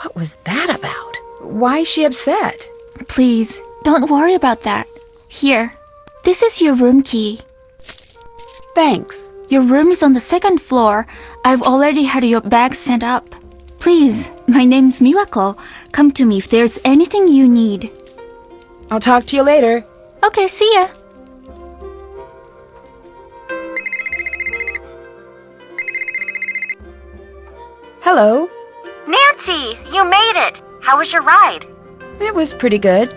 What was that about? Why is she upset? Please, don't worry about that. Here, this is your room key. Thanks. Your room is on the second floor. I've already had your bags sent up. Please, my name's Miwako. Come to me if there's anything you need. I'll talk to you later. Okay, see ya. Hello. Nancy, you made it! How was your ride? It was pretty good.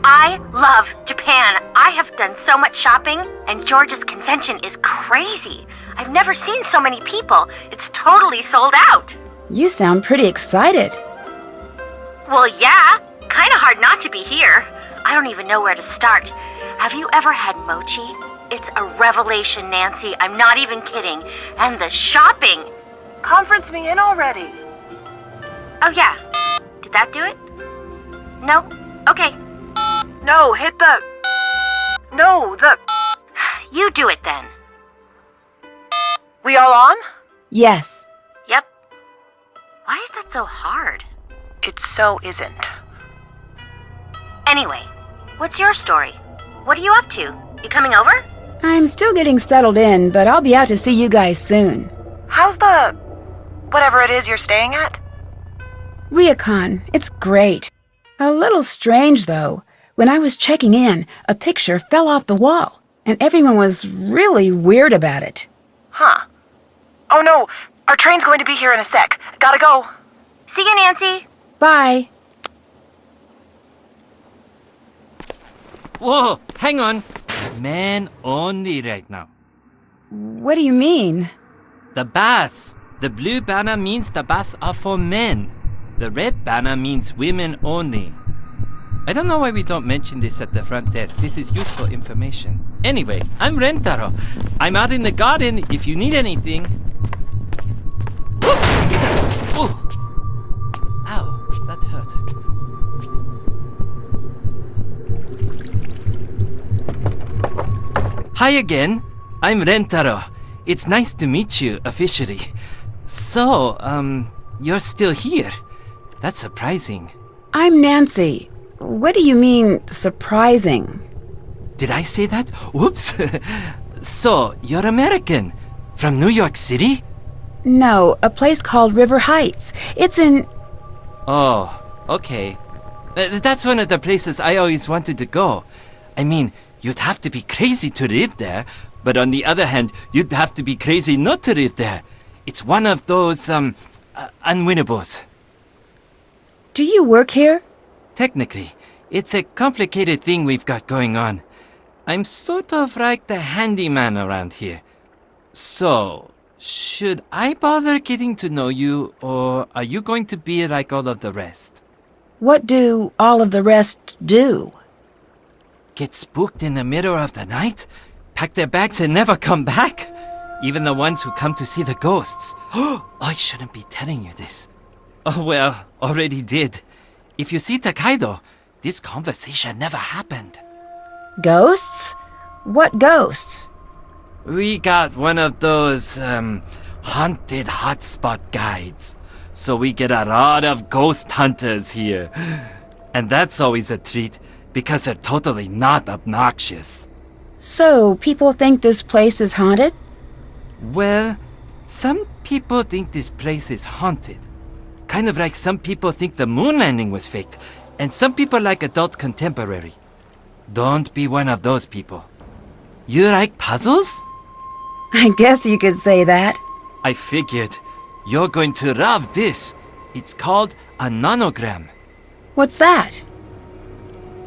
I love Japan. I have done so much shopping, and George's convention is crazy. I've never seen so many people. It's totally sold out. You sound pretty excited. Well, yeah. Kind of hard not to be here. I don't even know where to start. Have you ever had mochi? It's a revelation, Nancy. I'm not even kidding. And the shopping. Conference me in already. Oh, yeah. Did that do it? No? Okay. No, hit the... No, the... You do it then. We all on? Yes. Yep. Why is that so hard? It so isn't. Anyway, what's your story? What are you up to? You coming over? I'm still getting settled in, but I'll be out to see you guys soon. How's the... whatever it is you're staying at? Ryokan, it's great. A little strange, though. When I was checking in, a picture fell off the wall, and everyone was really weird about it. Huh. Oh no, our train's going to be here in a sec. Gotta go. See you, Nancy. Bye. Whoa, hang on. Men only right now. What do you mean? The baths. The blue banner means the baths are for men. The red banner means women only. I don't know why we don't mention this at the front desk. This is useful information. Anyway, I'm Rentaro. I'm out in the garden if you need anything. Oh! Ow, that hurt. Hi again. I'm Rentaro. It's nice to meet you officially. So, you're still here. That's surprising. I'm Nancy. What do you mean, surprising? Did I say that? Whoops. So, you're American. From New York City? No, a place called River Heights. It's in... Oh, okay. That's one of the places I always wanted to go. I mean, you'd have to be crazy to live there, but on the other hand, you'd have to be crazy not to live there. It's one of those, unwinnables. Do you work here? Technically, it's a complicated thing we've got going on. I'm sort of like the handyman around here. So, should I bother getting to know you, or are you going to be like all of the rest? What do all of the rest do? Get spooked in the middle of the night? Pack their bags and never come back? Even the ones who come to see the ghosts. Oh, I shouldn't be telling you this. Oh, well, already did. If you see Takaido, this conversation never happened. Ghosts? What ghosts? We got one of those, haunted hotspot guides. So we get a lot of ghost hunters here. And that's always a treat, because they're totally not obnoxious. So, people think this place is haunted? Well, some people think this place is haunted. Kind of like some people think the moon landing was faked, and some people like adult contemporary. Don't be one of those people. You like puzzles? I guess you could say that. I figured. You're going to love this. It's called a nonogram. What's that?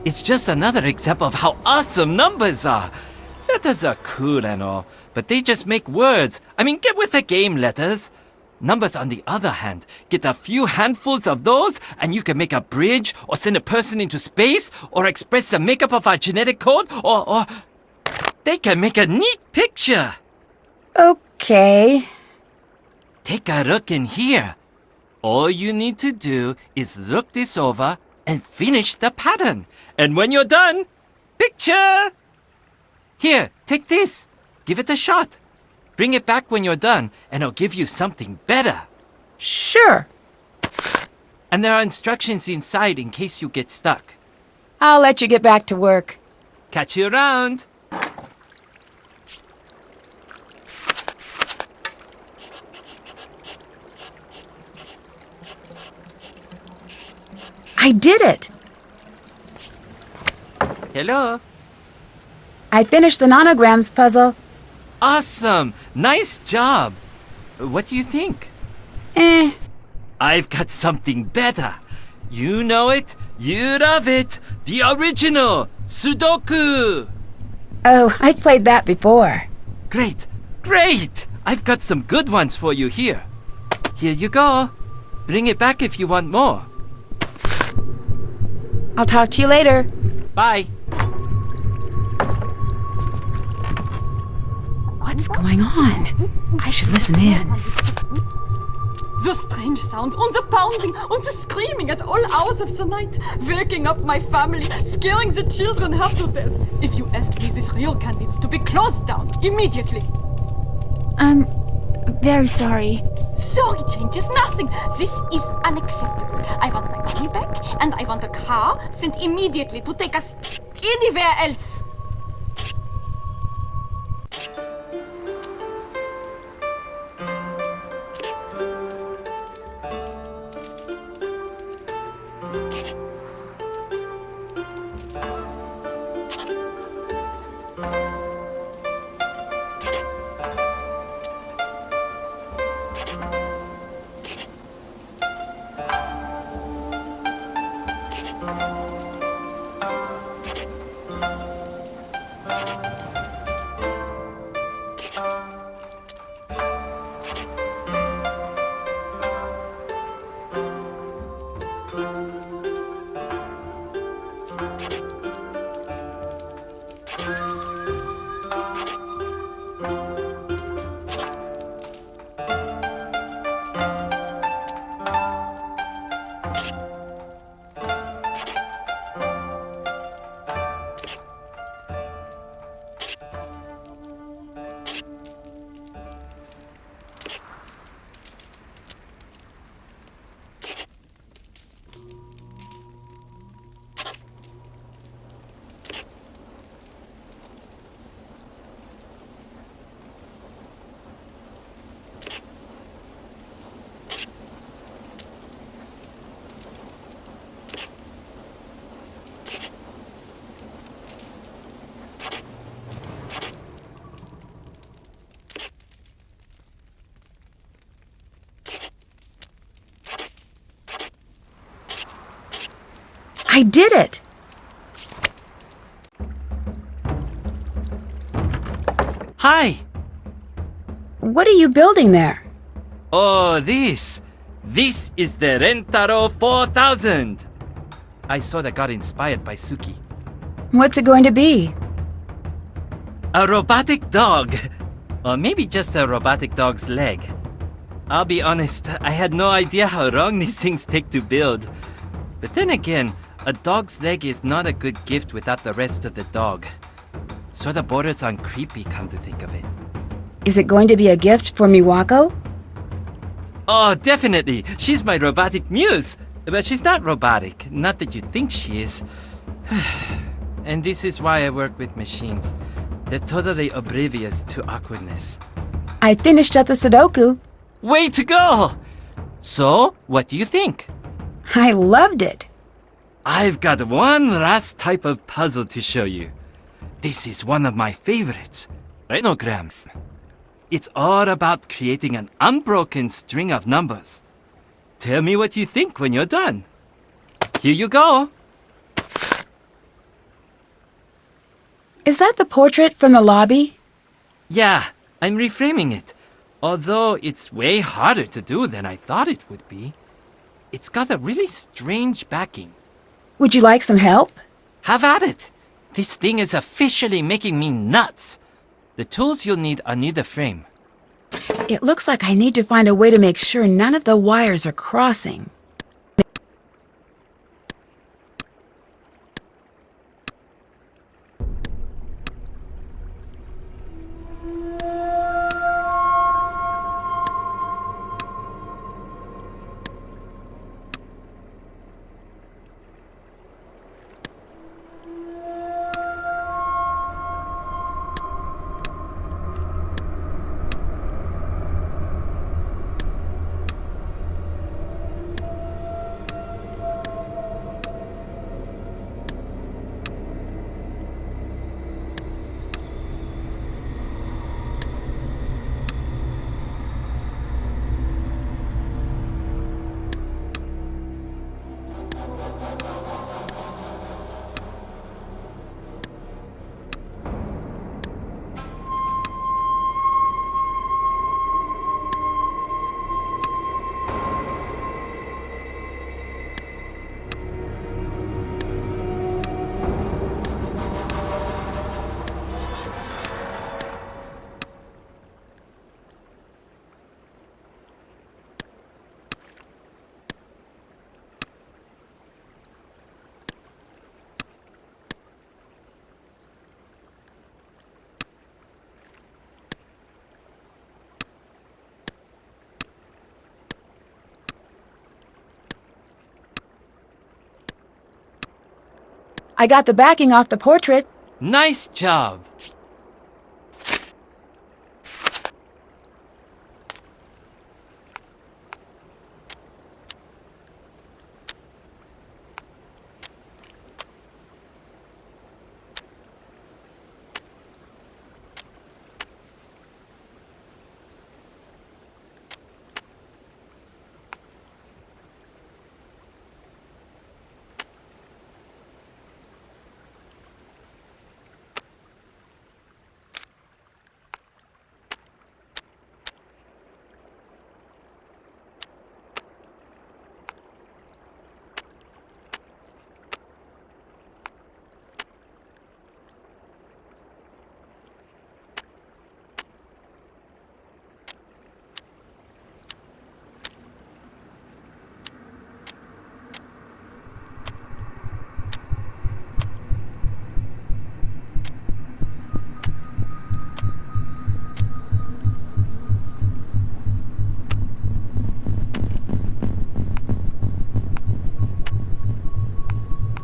It's just another example of how awesome numbers are. Letters are cool and all, but they just make words. I mean, get with the game, letters. Numbers, on the other hand, get a few handfuls of those, and you can make a bridge, or send a person into space, or express the makeup of our genetic code, or they can make a neat picture. Okay. Take a look in here. All you need to do is look this over and finish the pattern. And when you're done, picture! Here, take this. Give it a shot. Bring it back when you're done, and I'll give you something better. Sure. And there are instructions inside in case you get stuck. I'll let you get back to work. Catch you around. I did it! Hello. I finished the nanograms puzzle. Awesome. Nice job. What do you think? Eh. I've got something better. You know it. You love it. The original Sudoku. Oh, I played that before. Great. Great. I've got some good ones for you here. Here you go. Bring it back if you want more. I'll talk to you later. Bye. What's going on? I should listen in. The strange sounds, and the pounding, and the screaming at all hours of the night, waking up my family, scaring the children half to death. If you ask me, this ryokan needs to be closed down immediately. I'm very sorry. Sorry changes nothing. This is unacceptable. I want my money back, and I want a car sent immediately to take us anywhere else. I did it! Hi. What are you building there? Oh, this. This is the Rentaro 4000. I sort of got inspired by Suki. What's it going to be? A robotic dog. Or maybe just a robotic dog's leg. I'll be honest, I had no idea how long these things take to build. But then again, a dog's leg is not a good gift without the rest of the dog. Sort of borders on creepy, come to think of it. Is it going to be a gift for Miwako? Oh, definitely. She's my robotic muse. But she's not robotic. Not that you think she is. And this is why I work with machines. They're totally oblivious to awkwardness. I finished up the Sudoku. Way to go! So, what do you think? I loved it. I've got one last type of puzzle to show you. This is one of my favorites. Renograms. It's all about creating an unbroken string of numbers. Tell me what you think when you're done. Here you go. Is that the portrait from the lobby? Yeah, I'm reframing it. Although it's way harder to do than I thought it would be. It's got a really strange backing. Would you like some help? Have at it! This thing is officially making me nuts. The tools you'll need are near the frame. It looks like I need to find a way to make sure none of the wires are crossing. I got the backing off the portrait. Nice job.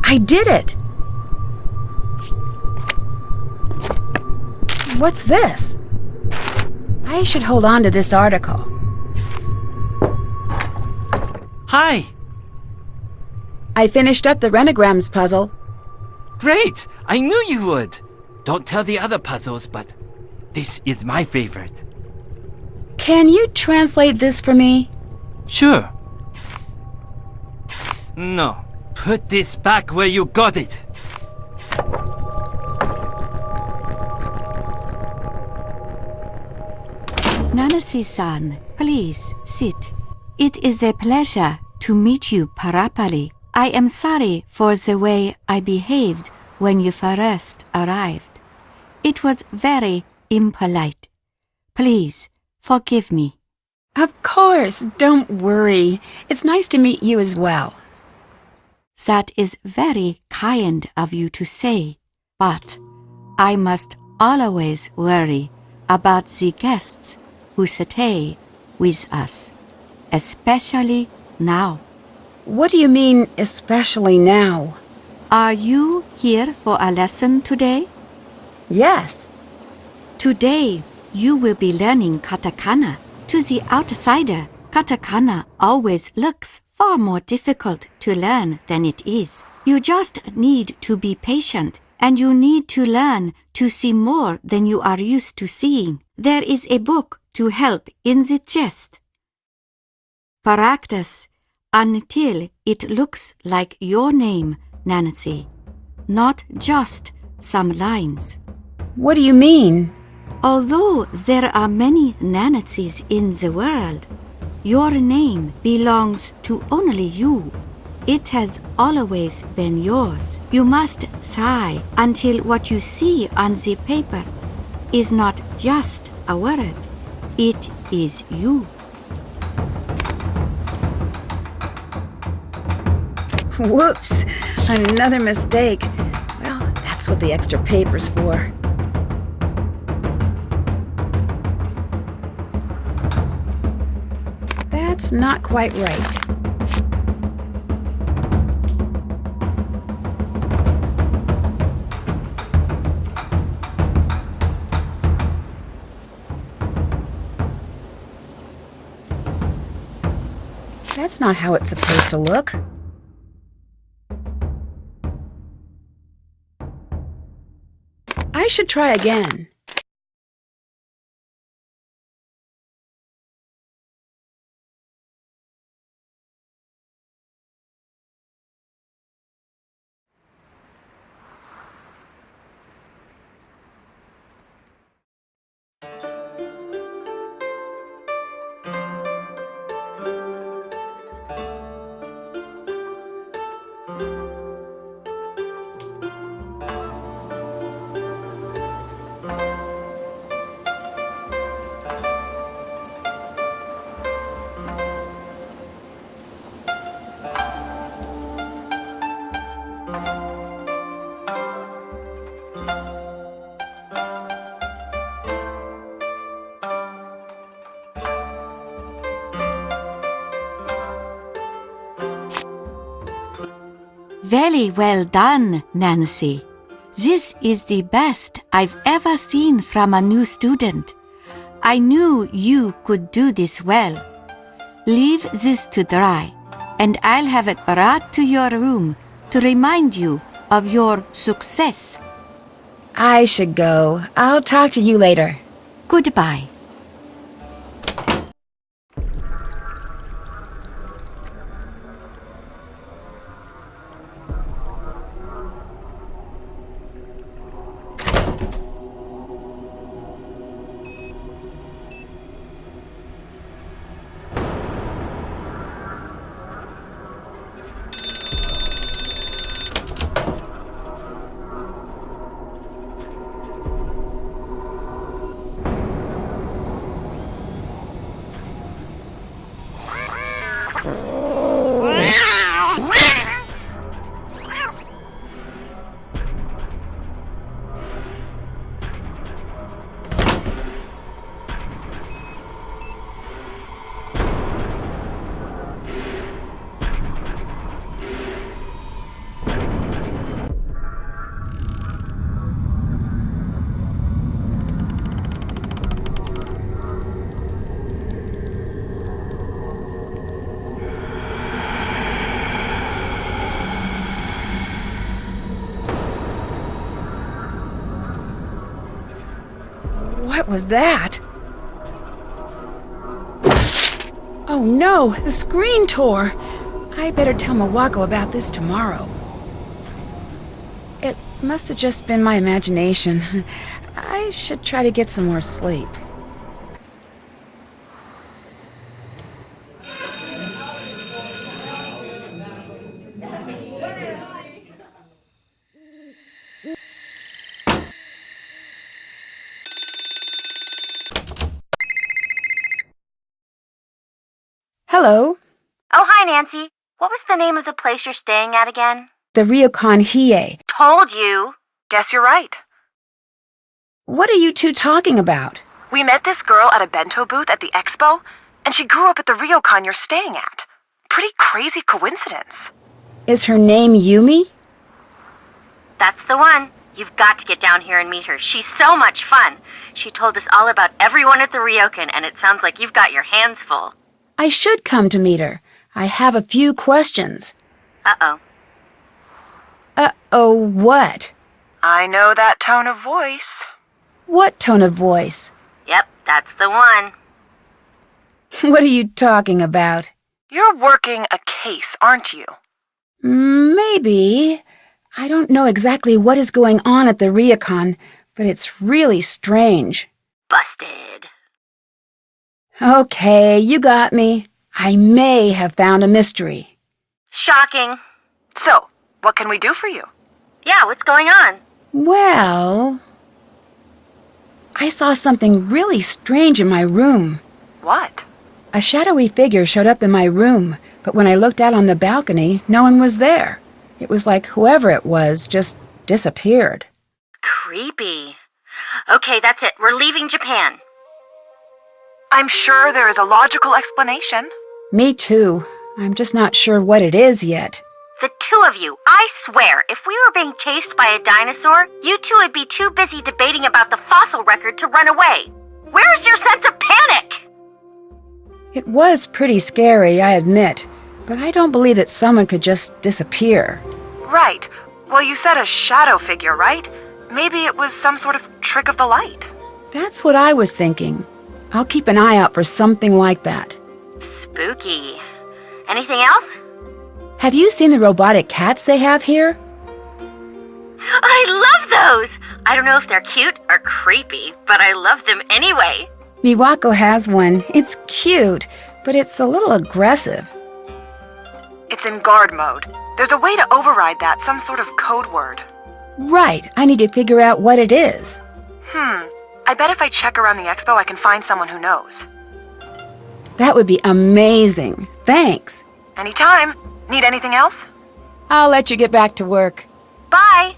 I did it! What's this? I should hold on to this article. Hi. I finished up the Renograms puzzle. Great. I knew you would. Don't tell the other puzzles, but this is my favorite. Can you translate this for me? Sure. No. Put this back where you got it. Nancy-san, please sit. It is a pleasure to meet you, Parapali. I am sorry for the way I behaved when you first arrived. It was very impolite. Please forgive me. Of course, don't worry. It's nice to meet you as well. That is very kind of you to say, but I must always worry about the guests who stay with us, especially now. What do you mean, especially now? Are you here for a lesson today? Yes. Today, you will be learning katakana. To the outsider, katakana always looks far more difficult to learn than it is. You just need to be patient, and you need to learn to see more than you are used to seeing. There is a book to help in the chest. Practice until it looks like your name, Nancy, not just some lines. What do you mean? Although there are many Nancys in the world, your name belongs to only you. It has always been yours. You must try until what you see on the paper is not just a word. It is you. Whoops! Another mistake. Well, that's what the extra paper's for. That's not quite right. That's not how it's supposed to look. I should try again. Very well done, Nancy. This is the best I've ever seen from a new student. I knew you could do this well. Leave this to dry, and I'll have it brought to your room to remind you of your success. I should go. I'll talk to you later. Goodbye. What was that? Oh no, the screen tore. I better tell Miwako about this tomorrow. It must have just been my imagination. I should try to get some more sleep. Hello, Oh, hi, Nancy. What was the name of the place you're staying at again? the Ryokan Hiei. Told you. Guess you're right. What are you two talking about? We met this girl at a bento booth at the expo, and she grew up at the ryokan you're staying at. Pretty crazy coincidence. Is her name Yumi? That's the one. You've got to get down here and meet her. She's so much fun. She told us all about everyone at the Ryokan, and it sounds like you've got your hands full. I should come to meet her. I have a few questions. Uh-oh. Uh-oh, what? I know that tone of voice. What tone of voice? Yep, that's the one. What are you talking about? You're working a case, aren't you? Maybe. I don't know exactly what is going on at the Ryokan, but it's really strange. Busted. Okay, you got me. I may have found a mystery. Shocking. So, what can we do for you? Yeah, what's going on? Well, I saw something really strange in my room. What? A shadowy figure showed up in my room, but when I looked out on the balcony, no one was there. It was like whoever it was just disappeared. Creepy. Okay, that's it. We're leaving Japan. I'm sure there is a logical explanation. Me too. I'm just not sure what it is yet. The two of you, I swear, if we were being chased by a dinosaur, you two would be too busy debating about the fossil record to run away. Where's your sense of panic? It was pretty scary, I admit, but I don't believe that someone could just disappear. Right. Well, you said a shadow figure, right? Maybe it was some sort of trick of the light. That's what I was thinking. I'll keep an eye out for something like that. Spooky. Anything else? Have you seen the robotic cats they have here? I love those! I don't know if they're cute or creepy, but I love them anyway. Miwako has one. It's cute, but it's a little aggressive. It's in guard mode. There's a way to override that, some sort of code word. Right, I need to figure out what it is. I bet if I check around the expo, I can find someone who knows. That would be amazing. Thanks. Anytime. Need anything else? I'll let you get back to work. Bye!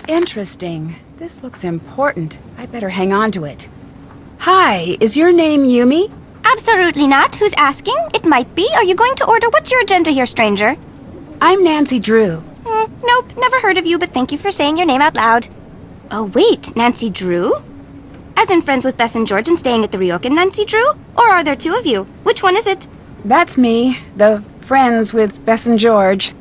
Interesting. This looks important. I better hang on to it. Hi, is your name Yumi? Absolutely not. Who's asking? It might be. Are you going to order? What's your agenda here, stranger? I'm Nancy Drew. Nope, never heard of you, but thank you for saying your name out loud. Oh, wait, Nancy Drew? As in friends with Bess and George and staying at the Ryokan Nancy Drew? Or are there two of you? Which one is it? That's me, the friends with Bess and George.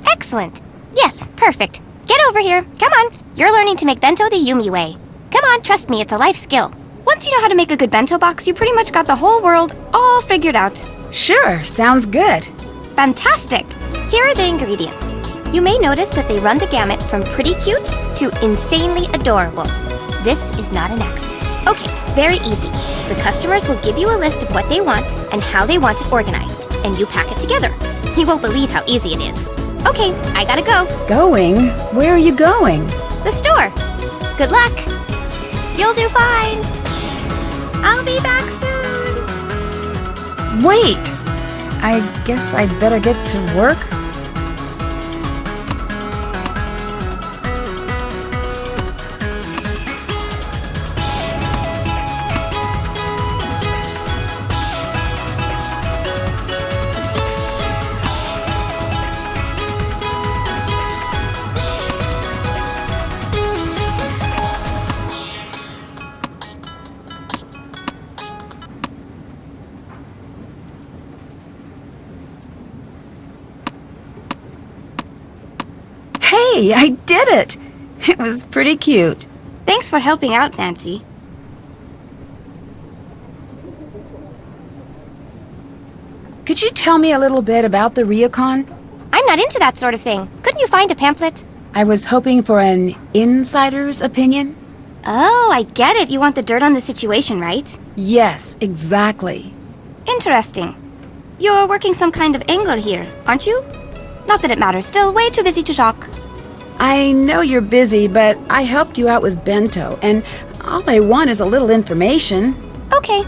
Excellent. Yes, perfect. Get over here. Come on. You're learning to make bento the Yumi way. Come on, trust me, it's a life skill. Once you know how to make a good bento box, you pretty much got the whole world all figured out. Sure, sounds good. Fantastic! Here are the ingredients. You may notice that they run the gamut from pretty cute to insanely adorable. This is not an accident. Okay, very easy. The customers will give you a list of what they want and how they want it organized, and you pack it together. You won't believe how easy it is. Okay, I gotta go. Going? Where are you going? The store. Good luck. You'll do fine. I'll be back soon. Wait! I guess I'd better get to work. Hey, I did it! It was pretty cute. Thanks for helping out, Nancy. Could you tell me a little bit about the Ryokan? I'm not into that sort of thing. Couldn't you find a pamphlet? I was hoping for an insider's opinion. Oh, I get it. You want the dirt on the situation, right? Yes, exactly. Interesting. You're working some kind of angle here, aren't you? Not that it matters. Still, way too busy to talk. I know you're busy, but I helped you out with bento, and all I want is a little information. Okay.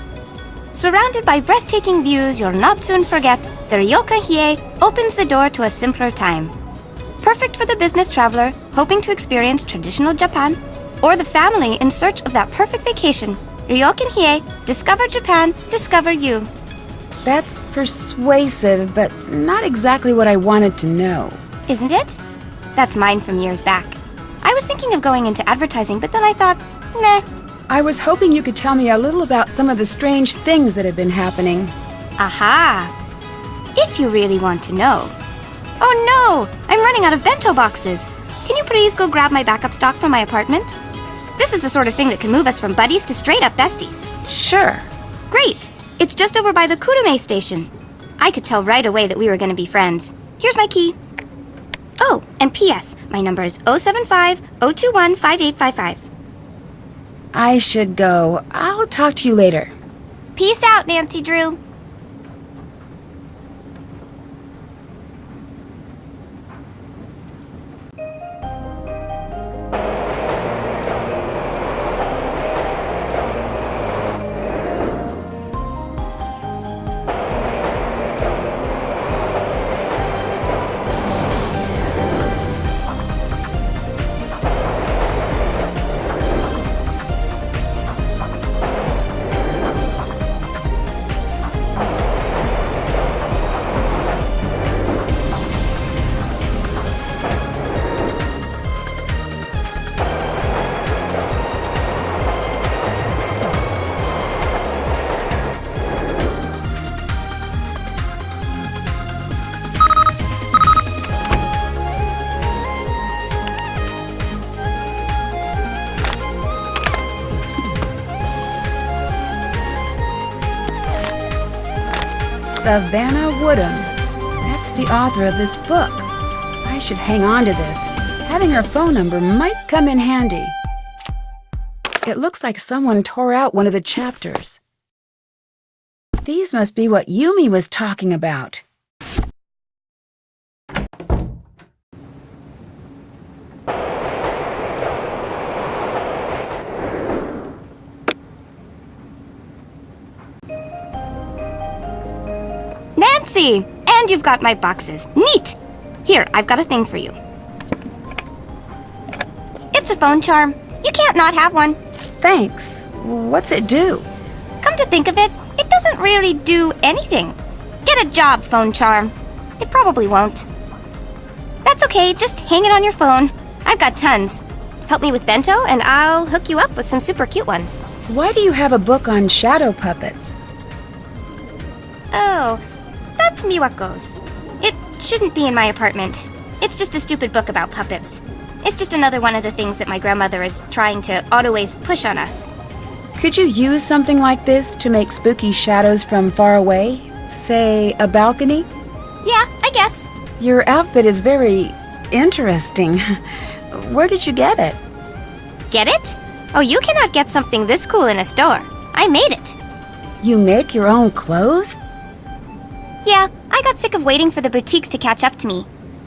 Surrounded by breathtaking views you'll not soon forget, the Ryokan Hiei opens the door to a simpler time. Perfect for the business traveler hoping to experience traditional Japan, or the family in search of that perfect vacation. Ryokan Hiei, discover Japan, discover you. That's persuasive, but not exactly what I wanted to know. Isn't it? That's mine from years back. I was thinking of going into advertising, but then I thought, nah. I was hoping you could tell me a little about some of the strange things that have been happening. Aha! If you really want to know. Oh no! I'm running out of bento boxes. Can you please go grab my backup stock from my apartment? This is the sort of thing that can move us from buddies to straight-up besties. Sure. Great! It's just over by the Kurume station. I could tell right away that we were going to be friends. Here's my key. Oh, and P.S. My number is 075-021-5855. I should go. I'll talk to you later. Peace out, Nancy Drew. Savannah Woodham. That's the author of this book. I should hang on to this. Having her phone number might come in handy. It looks like someone tore out one of the chapters. These must be what Yumi was talking about. Nancy! And you've got my boxes. Neat! Here, I've got a thing for you. It's a phone charm. You can't not have one. Thanks. What's it do? Come to think of it, it doesn't really do anything. Get a job, phone charm. It probably won't. That's okay, just hang it on your phone. I've got tons. Help me with bento, and I'll hook you up with some super cute ones. Why do you have a book on shadow puppets? Oh, that's Miwako's. It shouldn't be in my apartment. It's just a stupid book about puppets. It's just another one of the things that my grandmother is trying to always push on us. Could you use something like this to make spooky shadows from far away? Say, a balcony? Yeah, I guess. Your outfit is very interesting. Where did you get it? Get it? Oh, you cannot get something this cool in a store. I made it. You make your own clothes? Yeah, I got sick of waiting for the boutiques to catch up to me.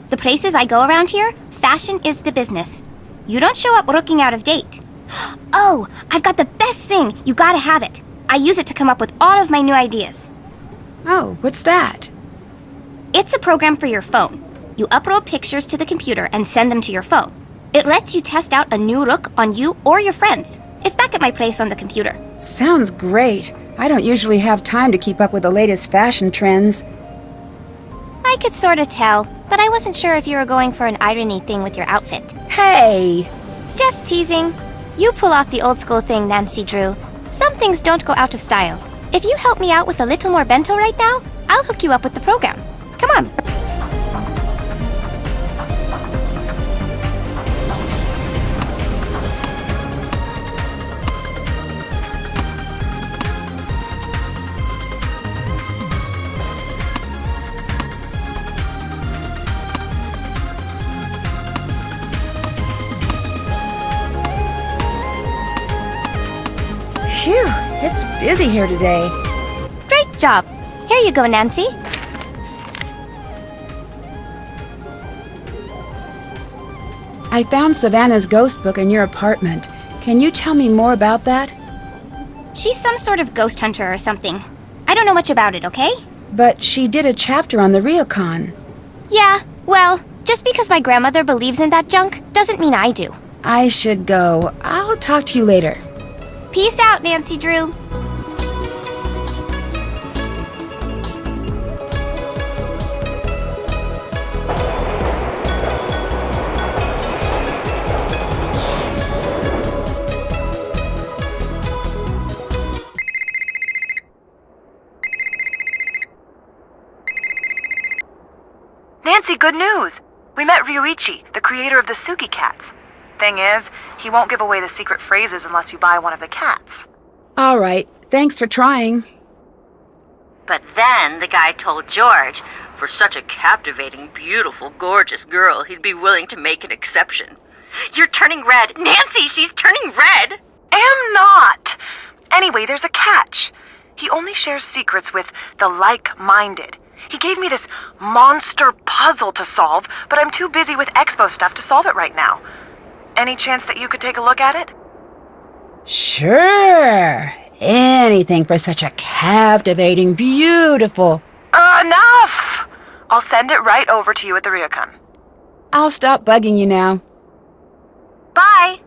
The places I go around here, fashion is the business. You don't show up looking out of date. Oh, I've got the best thing. You gotta have it. I use it to come up with all of my new ideas. Oh, what's that? It's a program for your phone. You upload pictures to the computer and send them to your phone. It lets you test out a new look on you or your friends. It's back at my place on the computer. Sounds great. I don't usually have time to keep up with the latest fashion trends. I could sort of tell, but I wasn't sure if you were going for an irony thing with your outfit. Hey! Just teasing. You pull off the old school thing, Nancy Drew. Some things don't go out of style. If you help me out with a little more bento right now, I'll hook you up with the program. Come on. Phew, it's busy here today. Great job. Here you go, Nancy. I found Savannah's ghost book in your apartment. Can you tell me more about that? She's some sort of ghost hunter or something. I don't know much about it, okay? But she did a chapter on the Ryokon. Yeah, well, just because my grandmother believes in that junk doesn't mean I do. I should go. I'll talk to you later. Peace out, Nancy Drew. Nancy, good news! We met Ryuichi, the creator of the Suki cats. Thing is, he won't give away the secret phrases unless you buy one of the cats. All right. Thanks for trying. But then the guy told George, for such a captivating, beautiful, gorgeous girl, he'd be willing to make an exception. You're turning red. Nancy, she's turning red! Am not! Anyway, there's a catch. He only shares secrets with the like-minded. He gave me this monster puzzle to solve, but I'm too busy with Expo stuff to solve it right now. Any chance that you could take a look at it? Sure. Anything for such a captivating, beautiful... Enough! I'll send it right over to you at the Ryokon. I'll stop bugging you now. Bye!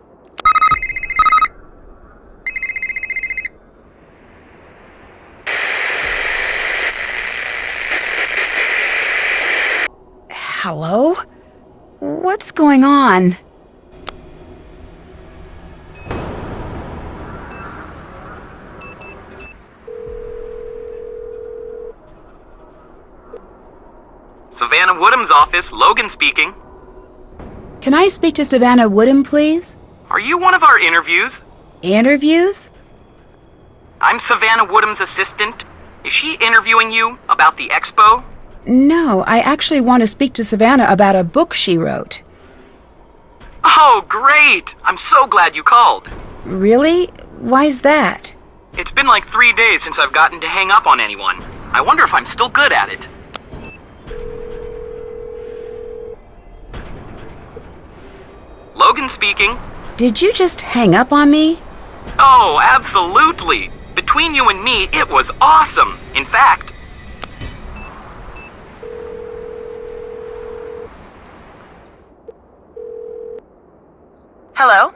Hello? What's going on? Savannah Woodham's office, Logan speaking. Can I speak to Savannah Woodham, please? Are you one of our interviews? Interviews? I'm Savannah Woodham's assistant. Is she interviewing you about the expo? No, I actually want to speak to Savannah about a book she wrote. Oh, great! I'm so glad you called. Really? Why's that? It's been like 3 days since I've gotten to hang up on anyone. I wonder if I'm still good at it. Logan speaking. Did you just hang up on me? Oh, absolutely. Between you and me, it was awesome. In fact... Hello?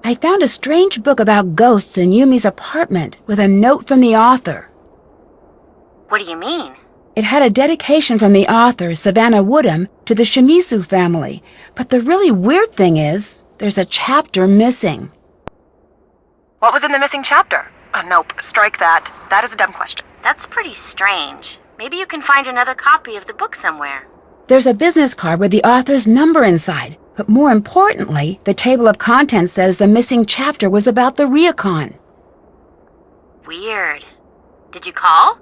I found a strange book about ghosts in Yumi's apartment with a note from the author. What do you mean? It had a dedication from the author, Savannah Woodham, to the Shimizu family. But the really weird thing is, there's a chapter missing. What was in the missing chapter? Nope, strike that. That is a dumb question. That's pretty strange. Maybe you can find another copy of the book somewhere. There's a business card with the author's number inside. But more importantly, the table of contents says the missing chapter was about the Ryukon. Weird. Did you call?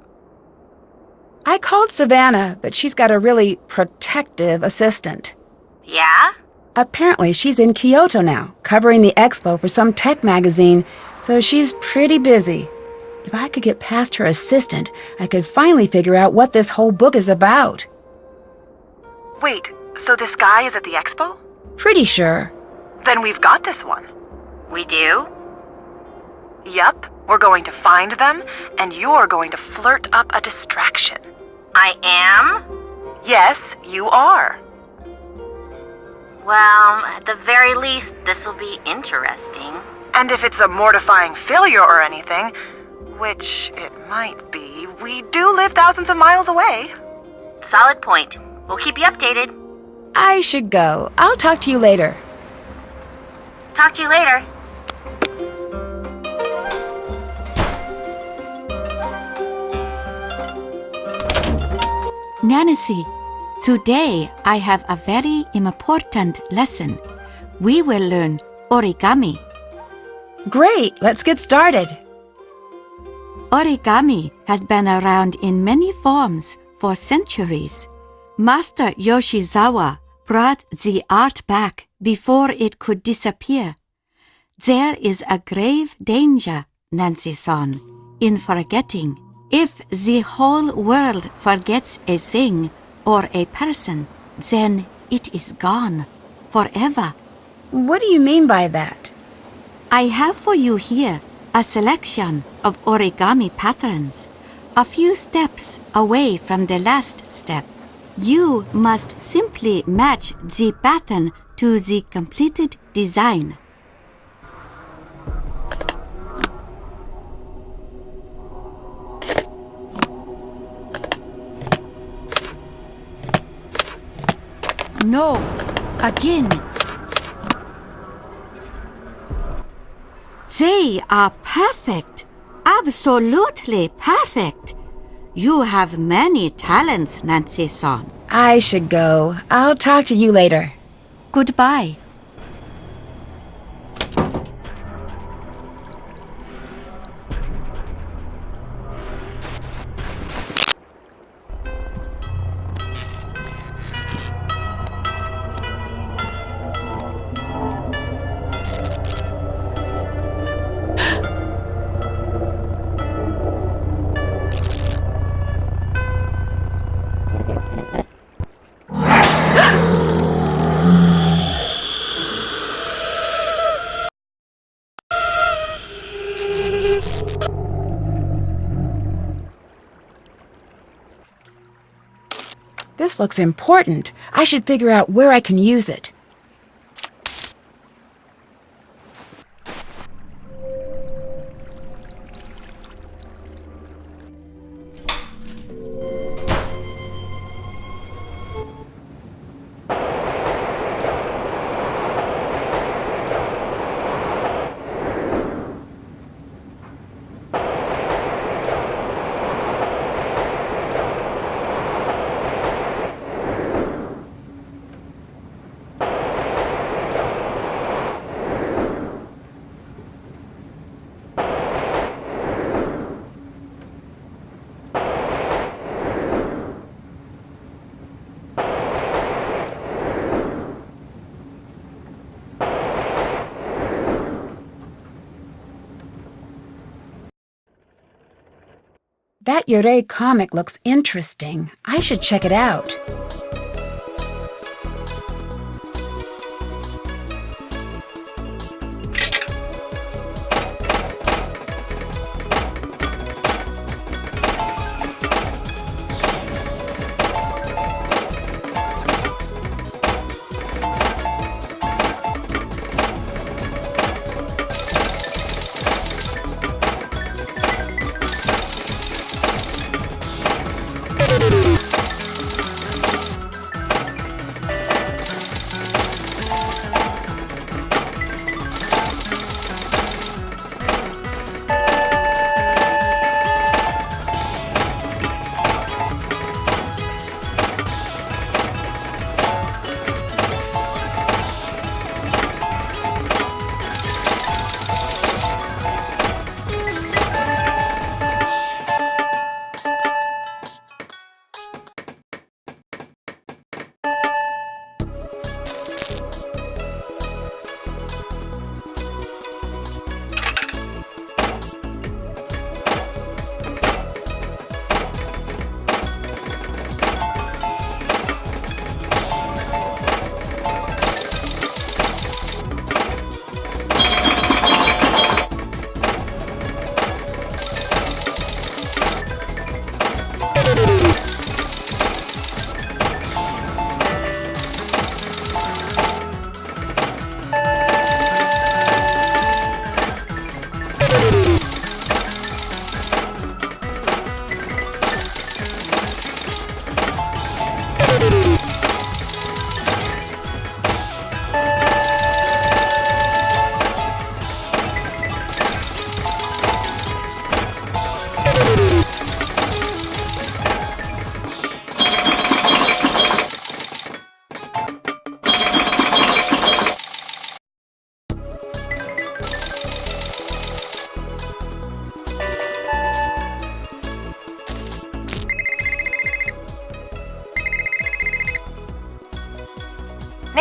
I called Savannah, but she's got a really protective assistant. Yeah? Apparently, she's in Kyoto now, covering the expo for some tech magazine, so she's pretty busy. If I could get past her assistant, I could finally figure out what this whole book is about. Wait, so this guy is at the expo? Pretty sure. Then we've got this one. We do? Yep, we're going to find them, and you're going to flirt up a distraction. I am? Yes, you are. Well, at the very least, this will be interesting. And if it's a mortifying failure or anything, which it might be, we do live thousands of miles away. Solid point. We'll keep you updated. I should go. I'll talk to you later. Talk to you later. Nancy, today I have a very important lesson. We will learn origami. Great, let's get started. Origami has been around in many forms for centuries. Master Yoshizawa brought the art back before it could disappear. There is a grave danger, Nancy-san, in forgetting. If the whole world forgets a thing or a person, then it is gone forever. What do you mean by that? I have for you here a selection of origami patterns, a few steps away from the last step. You must simply match the pattern to the completed design. No, again. They are perfect, absolutely perfect. You have many talents, Nancy-san. I should go. I'll talk to you later. Goodbye. This looks important. I should figure out where I can use it. That Yorei comic looks interesting. I should check it out.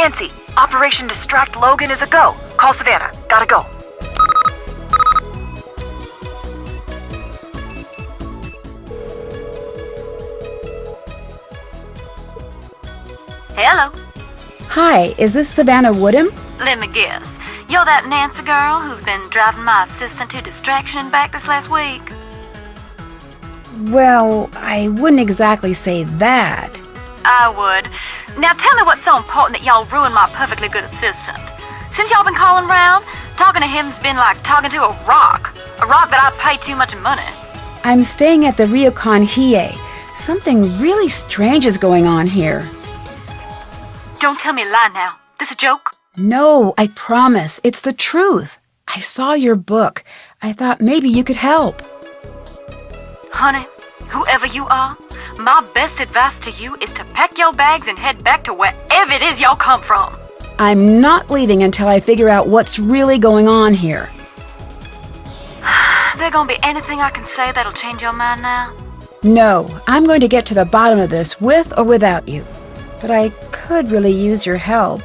Nancy, Operation Distract Logan is a go. Call Savannah. Gotta go. Hello. Hi, is this Savannah Woodham? Let me guess. You're that Nancy girl who's been driving my assistant to distraction and back this last week? Well, I wouldn't exactly say that. I would. Now tell me what's so important that y'all ruined my perfectly good assistant. Since y'all been calling round, talking to him's been like talking to a rock. A rock that I pay too much money. I'm staying at the Ryokan Hiei. Something really strange is going on here. Don't tell me a lie now. This a joke? No, I promise. It's the truth. I saw your book. I thought maybe you could help. Honey, whoever you are, my best advice to you is to pack your bags and head back to wherever it is y'all come from. I'm not leaving until I figure out what's really going on here. There gonna be anything I can say that'll change your mind now? No, I'm going to get to the bottom of this with or without you. But I could really use your help.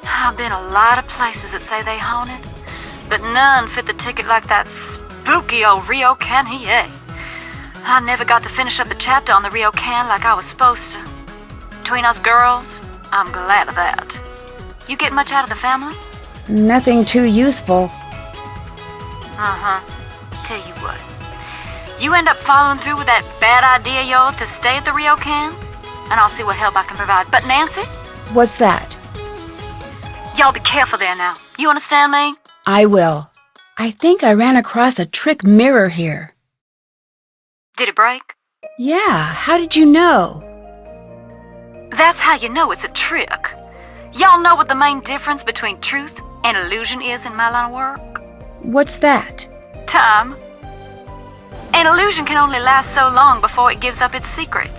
I've been a lot of places that say they haunted, but none fit the ticket like that spooky old Ryokan Hiei. I never got to finish up the chapter on the Ryokan like I was supposed to. Between us girls, I'm glad of that. You get much out of the family? Nothing too useful. Tell you what. You end up following through with that bad idea of yours to stay at the Ryokan, and I'll see what help I can provide. But Nancy? What's that? Y'all be careful there now. You understand me? I will. I think I ran across a trick mirror here. Did it break? Yeah, how did you know? That's how you know it's a trick. Y'all know what the main difference between truth and illusion is in my line of work? What's that? Time. An illusion can only last so long before it gives up its secrets.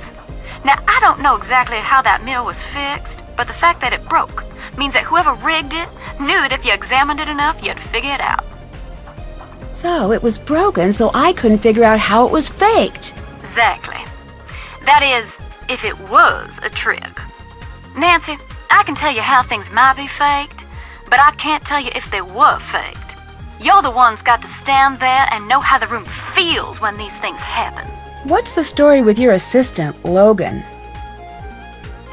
Now, I don't know exactly how that mirror was fixed, but the fact that it broke means that whoever rigged it knew that if you examined it enough, you'd figure it out. So it was broken, so I couldn't figure out how it was faked. Exactly. That is, if it was a trick. Nancy, I can tell you how things might be faked, but I can't tell you if they were faked. You're the ones got to stand there and know how the room feels when these things happen. What's the story with your assistant, Logan?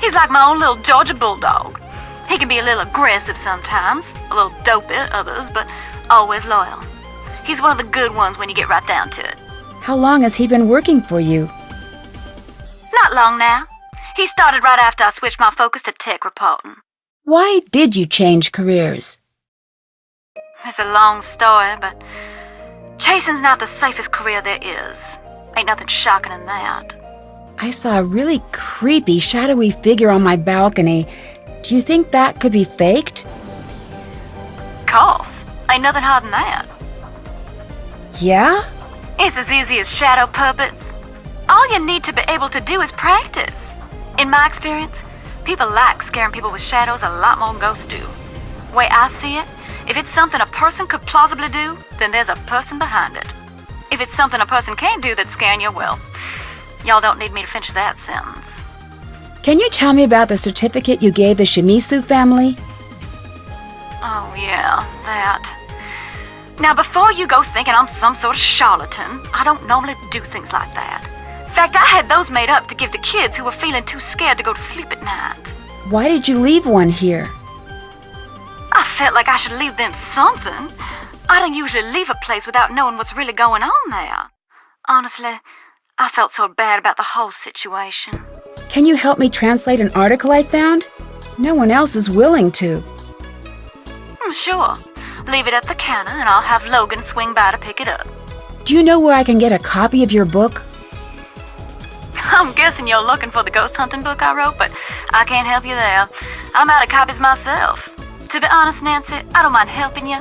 He's like my own little Georgia bulldog. He can be a little aggressive sometimes, a little dopey at others, but always loyal. He's one of the good ones when you get right down to it. How long has he been working for you? Not long now. He started right after I switched my focus to tech reporting. Why did you change careers? It's a long story, but chasing's not the safest career there is. Ain't nothing shocking in that. I saw a really creepy, shadowy figure on my balcony. Do you think that could be faked? Course. Ain't nothing hard than that. Yeah? It's as easy as shadow puppets. All you need to be able to do is practice. In my experience, people like scaring people with shadows a lot more than ghosts do. Way I see it, if it's something a person could plausibly do, then there's a person behind it. If it's something a person can't do that's scaring you, well, y'all don't need me to finish that sentence. Can you tell me about the certificate you gave the Shimizu family? Oh, yeah, that. Now, before you go thinking I'm some sort of charlatan, I don't normally do things like that. In fact, I had those made up to give to kids who were feeling too scared to go to sleep at night. Why did you leave one here? I felt like I should leave them something. I don't usually leave a place without knowing what's really going on there. Honestly, I felt so bad about the whole situation. Can you help me translate an article I found? No one else is willing to. Sure. Leave it at the counter and I'll have Logan swing by to pick it up. Do you know where I can get a copy of your book? I'm guessing you're looking for the ghost hunting book I wrote, but I can't help you there. I'm out of copies myself. To be honest, Nancy, I don't mind helping you.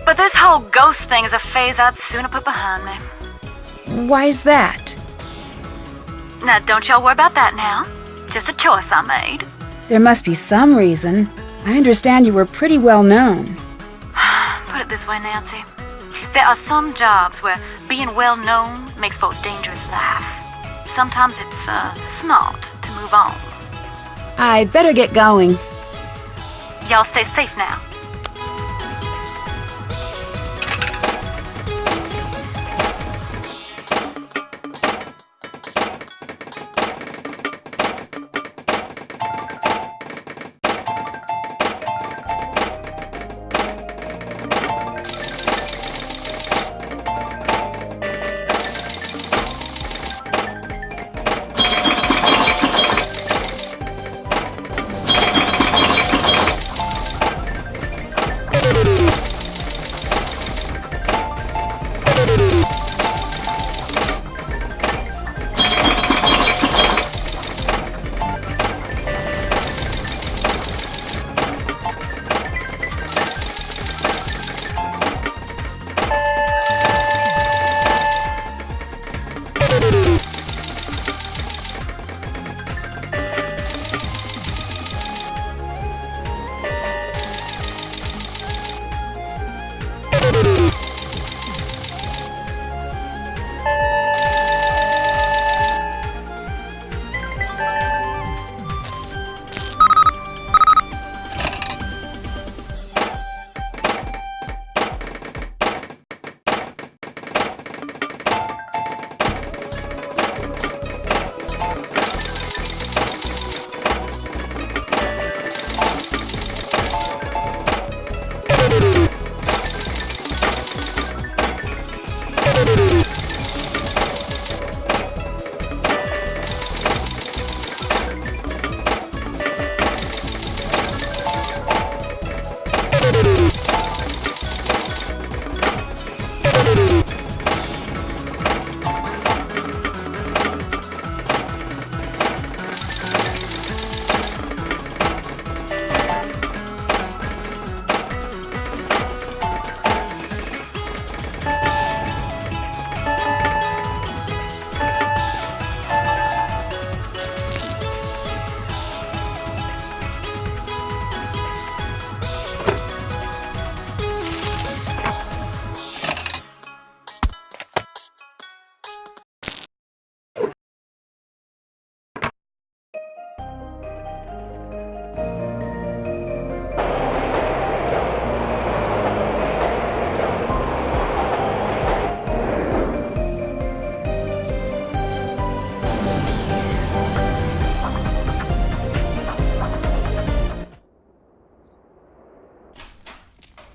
But this whole ghost thing is a phase I'd sooner put behind me. Why's that? Now, don't y'all worry about that now. Just a choice I made. There must be some reason. I understand you were pretty well known. Put it this way, Nancy. There are some jobs where being well known makes for a dangerous life. Sometimes it's smart to move on. I'd better get going. Y'all stay safe now.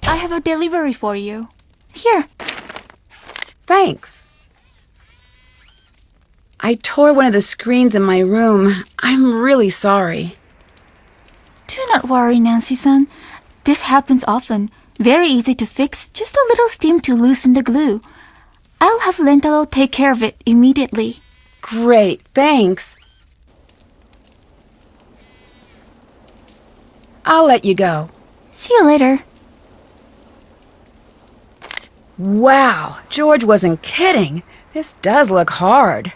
I have a delivery for you. Here. Thanks. I tore one of the screens in my room. I'm really sorry. Do not worry, Nancy-san. This happens often. Very easy to fix. Just a little steam to loosen the glue. I'll have Lentalo take care of it immediately. Great, thanks. I'll let you go. See you later. Wow, George wasn't kidding. This does look hard.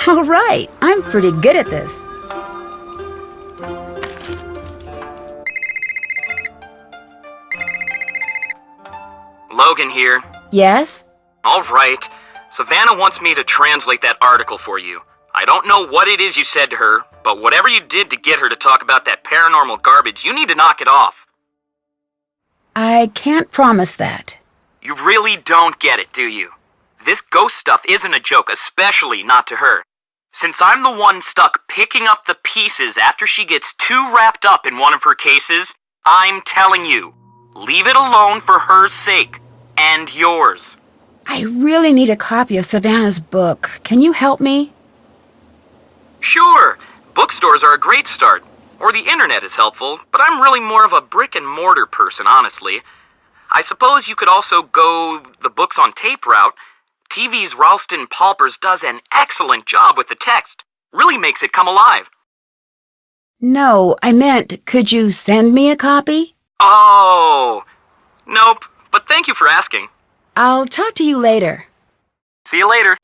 All right, I'm pretty good at this. Logan here. Yes? All right. Savannah wants me to translate that article for you. I don't know what it is you said to her, but whatever you did to get her to talk about that paranormal garbage, you need to knock it off. I can't promise that. You really don't get it, do you? This ghost stuff isn't a joke, especially not to her. Since I'm the one stuck picking up the pieces after she gets too wrapped up in one of her cases, I'm telling you, leave it alone for her sake. And yours. I really need a copy of Savannah's book. Can you help me? Sure. Bookstores are a great start. Or the internet is helpful, but I'm really more of a brick-and-mortar person, honestly. I suppose you could also go the books on tape route. TV's Ralston Palpers does an excellent job with the text. Really makes it come alive. No, I meant, could you send me a copy? Oh. Nope, but thank you for asking. I'll talk to you later. See you later.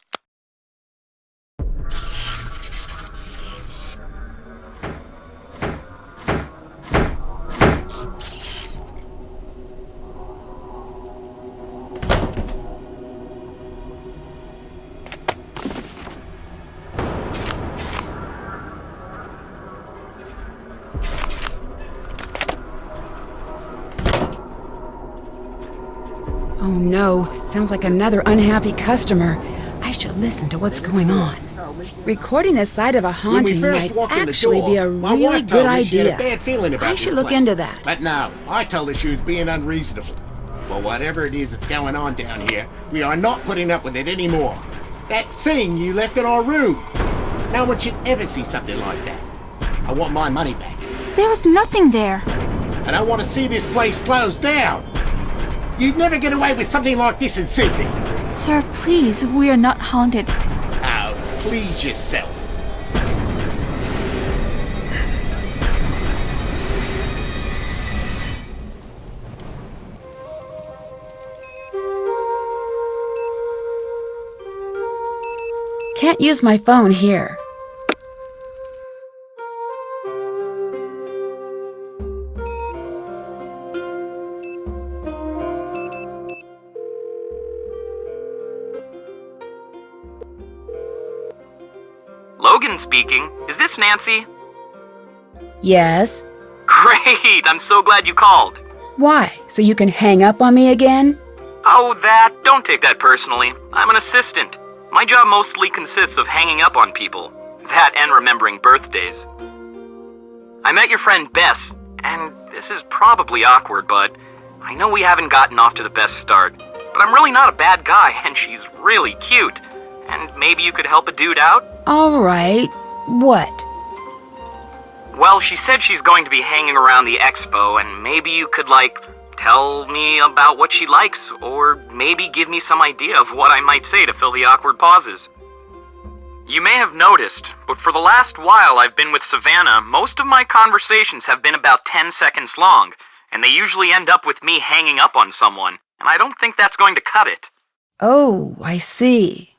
Oh no, sounds like another unhappy customer. I should listen to what's going on. Recording the side of a haunting might actually be a really good idea. I should look into that. But no, I told her she was being unreasonable. Well, whatever it is that's going on down here, we are not putting up with it anymore. That thing you left in our room. No one should ever see something like that. I want my money back. There was nothing there. And I want to see this place closed down. You'd never get away with something like this in Sydney. Sir, please, we are not haunted. Oh, please yourself. Can't use my phone here. Logan speaking. Is this Nancy? Yes? Great! I'm so glad you called. Why? So you can hang up on me again? Oh, that. Don't take that personally. I'm an assistant. My job mostly consists of hanging up on people. That and remembering birthdays. I met your friend Bess, and this is probably awkward, but I know we haven't gotten off to the best start. But I'm really not a bad guy, and she's really cute. And maybe you could help a dude out? All right. What? Well, she said she's going to be hanging around the expo, and maybe you could, tell me about what she likes, or maybe give me some idea of what I might say to fill the awkward pauses. You may have noticed, but for the last while I've been with Savannah, most of my conversations have been about 10 seconds long, and they usually end up with me hanging up on someone, and I don't think that's going to cut it. Oh, I see.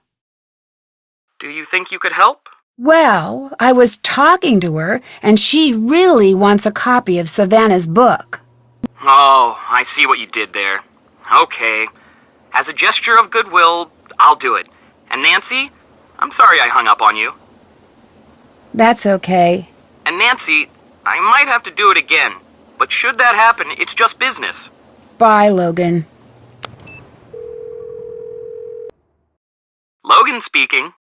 Do you think you could help? Well, I was talking to her, and she really wants a copy of Savannah's book. Oh, I see what you did there. Okay. As a gesture of goodwill, I'll do it. And Nancy, I'm sorry I hung up on you. That's okay. And Nancy, I might have to do it again. But should that happen, it's just business. Bye, Logan. Logan speaking.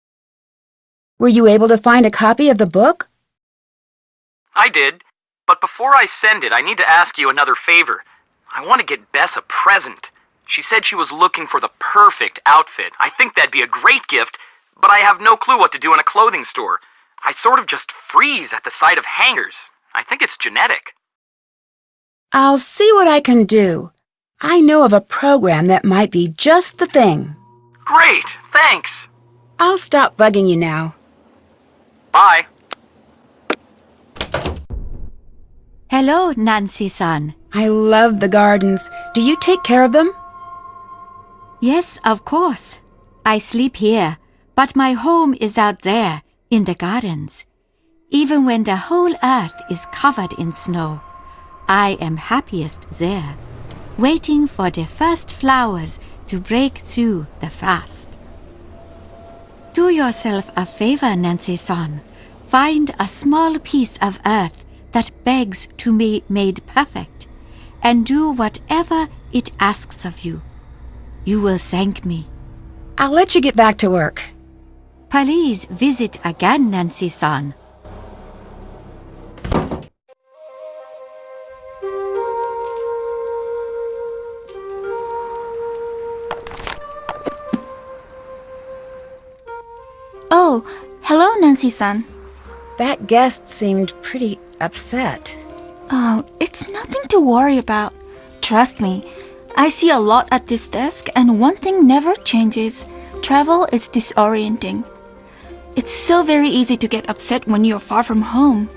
Were you able to find a copy of the book? I did. But before I send it, I need to ask you another favor. I want to get Bess a present. She said she was looking for the perfect outfit. I think that'd be a great gift, but I have no clue what to do in a clothing store. I sort of just freeze at the sight of hangers. I think it's genetic. I'll see what I can do. I know of a program that might be just the thing. Great, thanks. I'll stop bugging you now. Bye. Hello, Nancy-san. I love the gardens. Do you take care of them? Yes, of course. I sleep here, but my home is out there, in the gardens. Even when the whole earth is covered in snow, I am happiest there, waiting for the first flowers to break through the frost. Do yourself a favor, Nancy-san. Find a small piece of earth that begs to be made perfect, and do whatever it asks of you. You will thank me. I'll let you get back to work. Please visit again, Nancy-san. Oh, hello, Nancy-san. That guest seemed pretty upset. Oh, it's nothing to worry about. Trust me, I see a lot at this desk, and one thing never changes. Travel is disorienting. It's so very easy to get upset when you're far from home.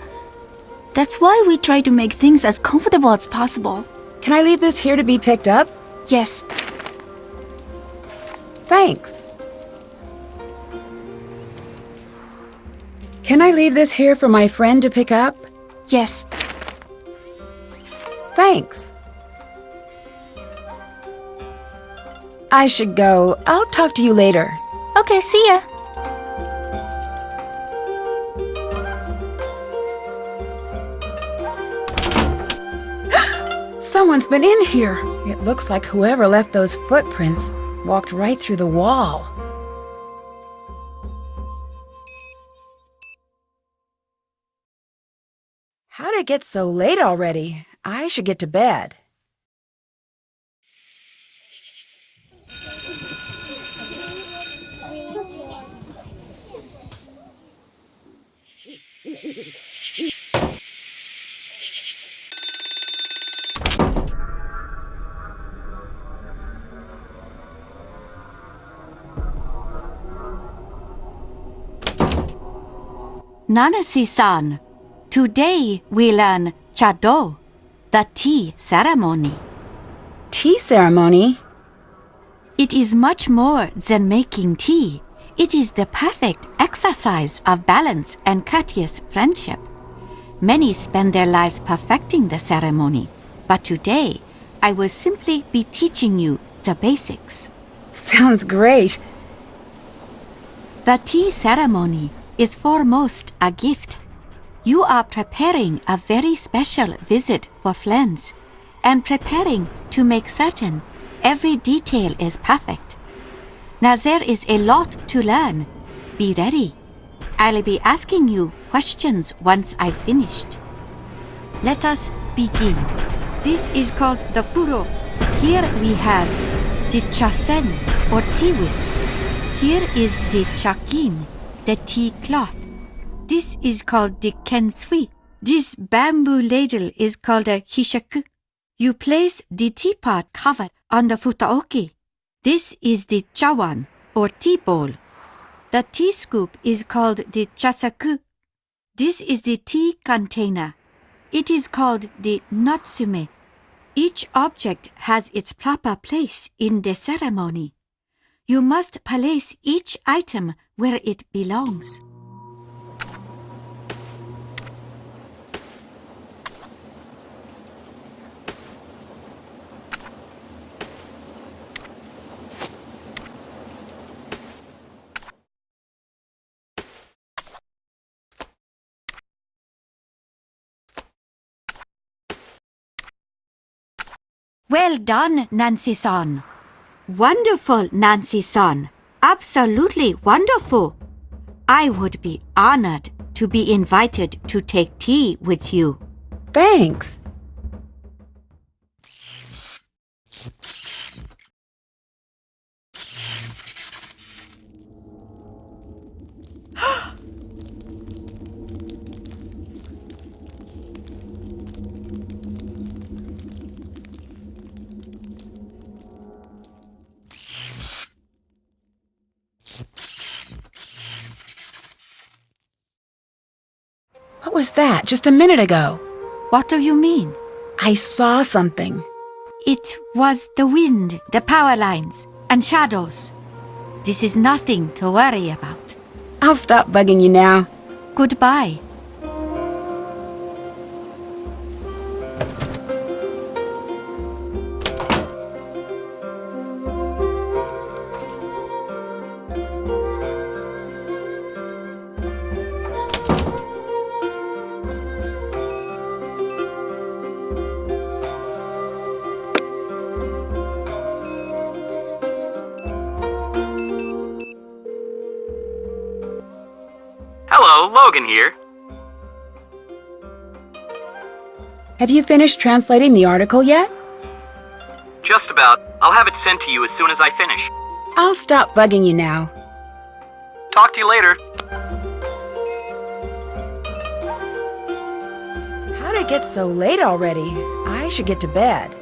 That's why we try to make things as comfortable as possible. Can I leave this here to be picked up? Yes. Thanks. Can I leave this here for my friend to pick up? Yes. Thanks. I should go. I'll talk to you later. Okay, see ya. Someone's been in here. It looks like whoever left those footprints walked right through the wall. How'd it get so late already? I should get to bed. Nancy-san, today we learn Chado, the tea ceremony. Tea ceremony? It is much more than making tea. It is the perfect exercise of balance and courteous friendship. Many spend their lives perfecting the ceremony, but today I will simply be teaching you the basics. Sounds great. The tea ceremony is foremost a gift. You are preparing a very special visit for friends and preparing to make certain every detail is perfect. Now there is a lot to learn. Be ready. I'll be asking you questions once I've finished. Let us begin. This is called the furo. Here we have the chasen or tea whisk. Here is the chakin, the tea cloth. This is called the kensui. This bamboo ladle is called a hishaku. You place the teapot cover on the futaoki. This is the chawan or tea bowl. The tea scoop is called the chasaku. This is the tea container. It is called the natsume. Each object has its proper place in the ceremony. You must place each item where it belongs. Well done, Nancy-san. Wonderful, Nancy-san. Absolutely wonderful. I would be honored to be invited to take tea with you. Thanks. What was that just a minute ago? What do you mean? I saw something. It was the wind, the power lines, and shadows. This is nothing to worry about. I'll stop bugging you now. Goodbye. Hello, Logan here. Have you finished translating the article yet? Just about. I'll have it sent to you as soon as I finish. I'll stop bugging you now. Talk to you later. How'd it get so late already? I should get to bed.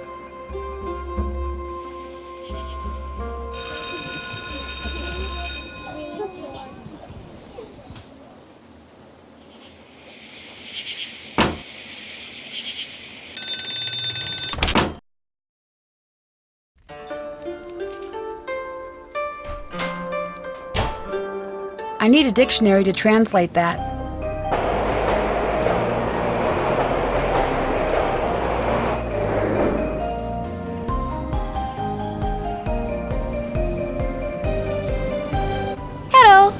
I need a dictionary to translate that. Hello.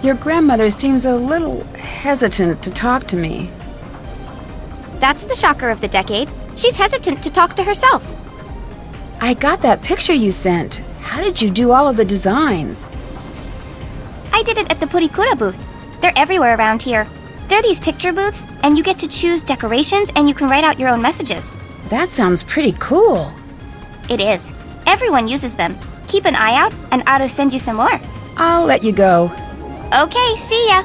Your grandmother seems a little hesitant to talk to me. That's the shocker of the decade. She's hesitant to talk to herself. I got that picture you sent. How did you do all of the designs? I did it at the Purikura booth. They're everywhere around here. They're these picture booths, and you get to choose decorations and you can write out your own messages. That sounds pretty cool. It is. Everyone uses them. Keep an eye out, and I'll send you some more. I'll let you go. Okay, see ya.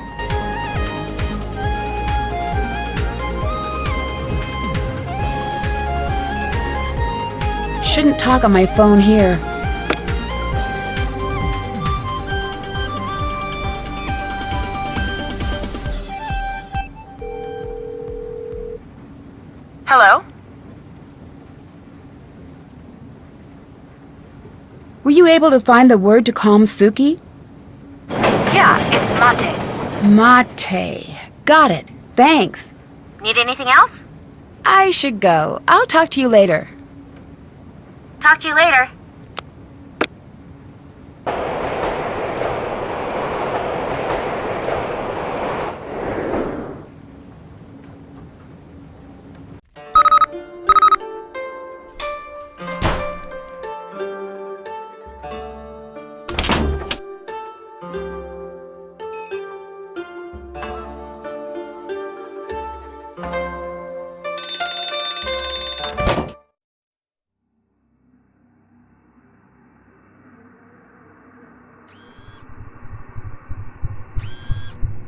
Shouldn't talk on my phone here. Hello? Were you able to find the word to calm Suki? Yeah, it's mate. Mate. Got it. Thanks. Need anything else? I should go. I'll talk to you later. Talk to you later.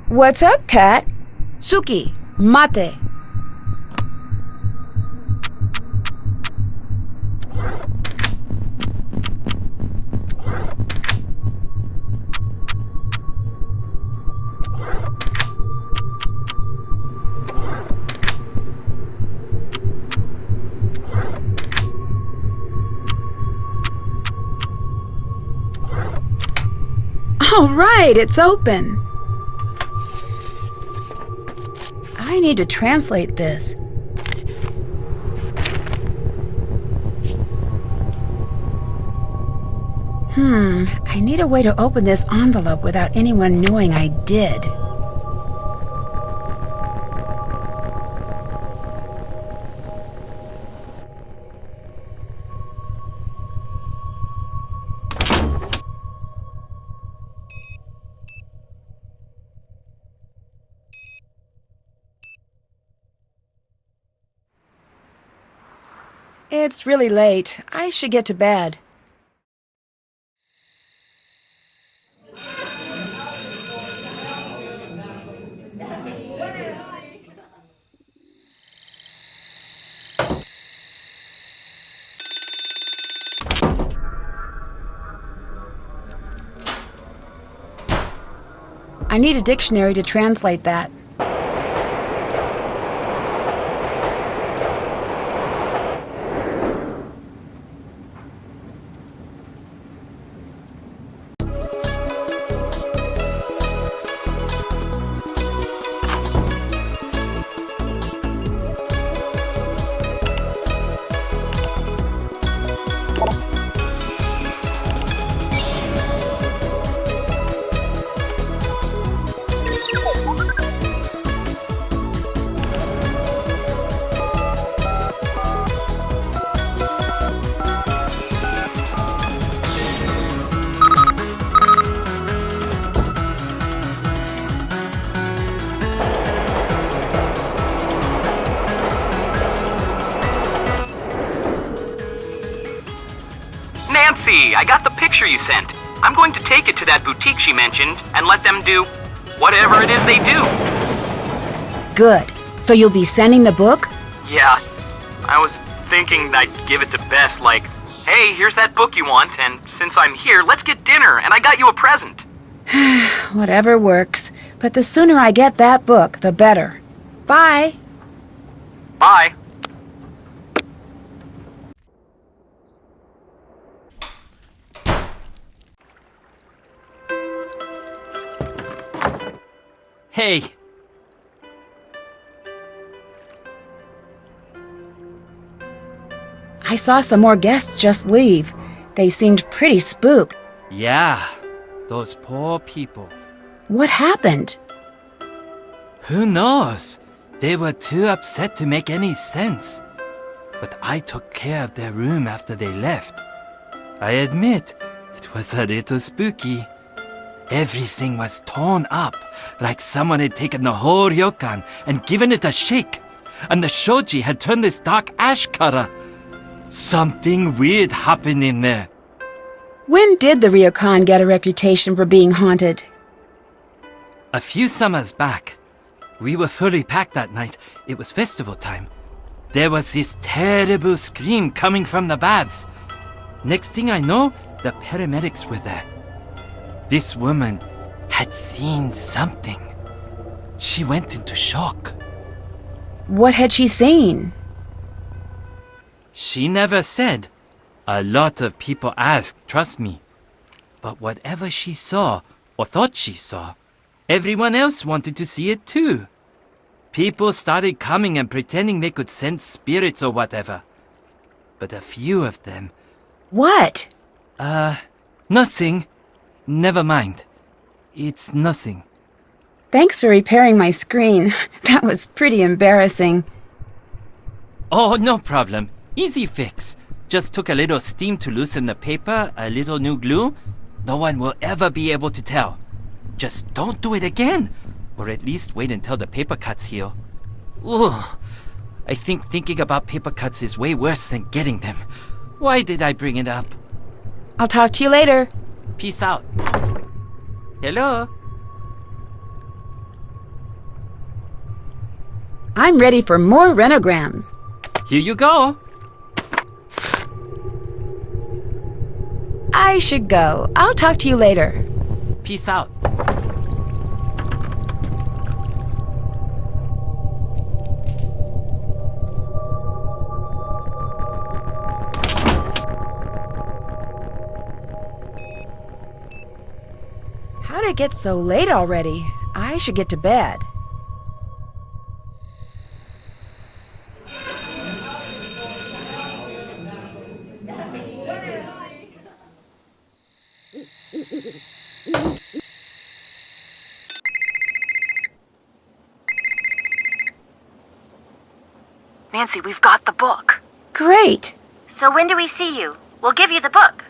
What's up, Kat? Suki, mate. All right, it's open. I need to translate this. I need a way to open this envelope without anyone knowing I did. It's really late. I should get to bed. I need a dictionary to translate that. Nancy, I got the picture you sent. I'm going to take it to that boutique she mentioned and let them do whatever it is they do. Good. So you'll be sending the book? Yeah, I was thinking I'd give it to Bess, like, hey, here's that book you want, and since I'm here, let's get dinner, and I got you a present. Whatever works. But the sooner I get that book, the better. Bye. Bye. Hey, I saw some more guests just leave. They seemed pretty spooked. yeah, those poor people. What happened? Who knows? They were too upset to make any sense. But I took care of their room after they left. I admit, it was a little spooky. Everything was torn up, like someone had taken the whole ryokan and given it a shake. And the shoji had turned this dark ash color. Something weird happened in there. When did the ryokan get a reputation for being haunted? A few summers back. We were fully packed that night. It was festival time. There was this terrible scream coming from the baths. Next thing I know, the paramedics were there. This woman had seen something. She went into shock. What had she seen? She never said. A lot of people asked, trust me. But whatever she saw, or thought she saw, everyone else wanted to see it too. People started coming and pretending they could sense spirits or whatever. But a few of them... What? Nothing. Never mind. It's nothing. Thanks for repairing my screen. That was pretty embarrassing. Oh, no problem. Easy fix. Just took a little steam to loosen the paper, a little new glue. No one will ever be able to tell. Just don't do it again. Or at least wait until the paper cuts heal. Ooh, I think thinking about paper cuts is way worse than getting them. Why did I bring it up? I'll talk to you later. Peace out. Hello? I'm ready for more renograms. Here you go. I should go. I'll talk to you later. Peace out. How'd it get so late already? I should get to bed. Nancy, we've got the book. Great. So when do we see you? We'll give you the book.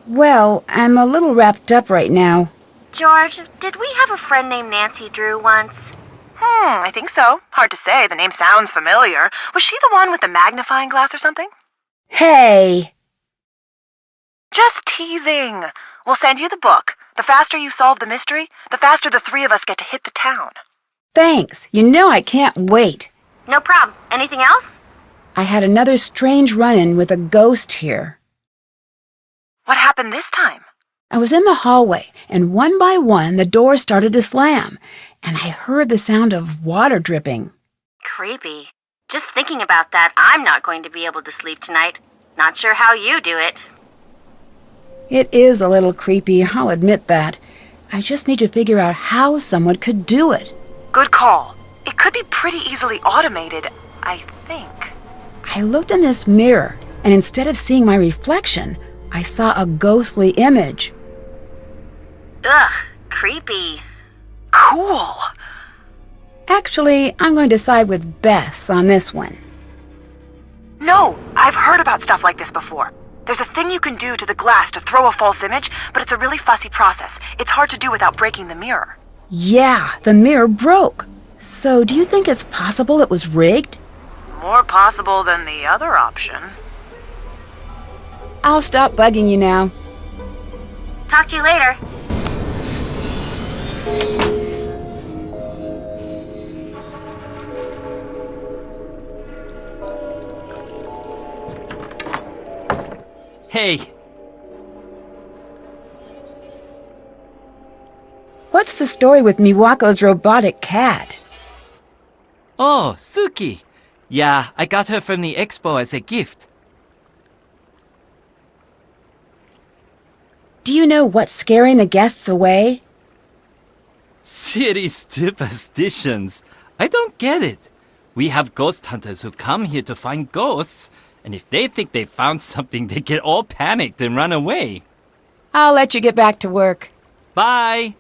Well, I'm a little wrapped up right now. George, did we have a friend named Nancy Drew once? I think so. Hard to say. The name sounds familiar. Was she the one with the magnifying glass or something? Hey! Just teasing. We'll send you the book. The faster you solve the mystery, the faster the three of us get to hit the town. Thanks. You know I can't wait. No problem. Anything else? I had another strange run-in with a ghost here. What happened this time? I was in the hallway, and one by one the doors started to slam, and I heard the sound of water dripping. Creepy. Just thinking about that, I'm not going to be able to sleep tonight. Not sure how you do it. It is a little creepy, I'll admit that. I just need to figure out how someone could do it. Good call. It could be pretty easily automated, I think. I looked in this mirror, and instead of seeing my reflection, I saw a ghostly image. Ugh, creepy. Cool. Actually, I'm going to side with Bess on this one. No, I've heard about stuff like this before. There's a thing you can do to the glass to throw a false image, but it's a really fussy process. It's hard to do without breaking the mirror. Yeah, the mirror broke. So do you think it's possible it was rigged? More possible than the other option. I'll stop bugging you now. Talk to you later. Hey, What's the story with Miwako's robotic cat? oh, Suki. Yeah, I got her from the expo as a gift. Do you know what's scaring the guests away? City superstitions. I don't get it. We have ghost hunters who come here to find ghosts, and if they think they found something, they get all panicked and run away. I'll let you get back to work. Bye.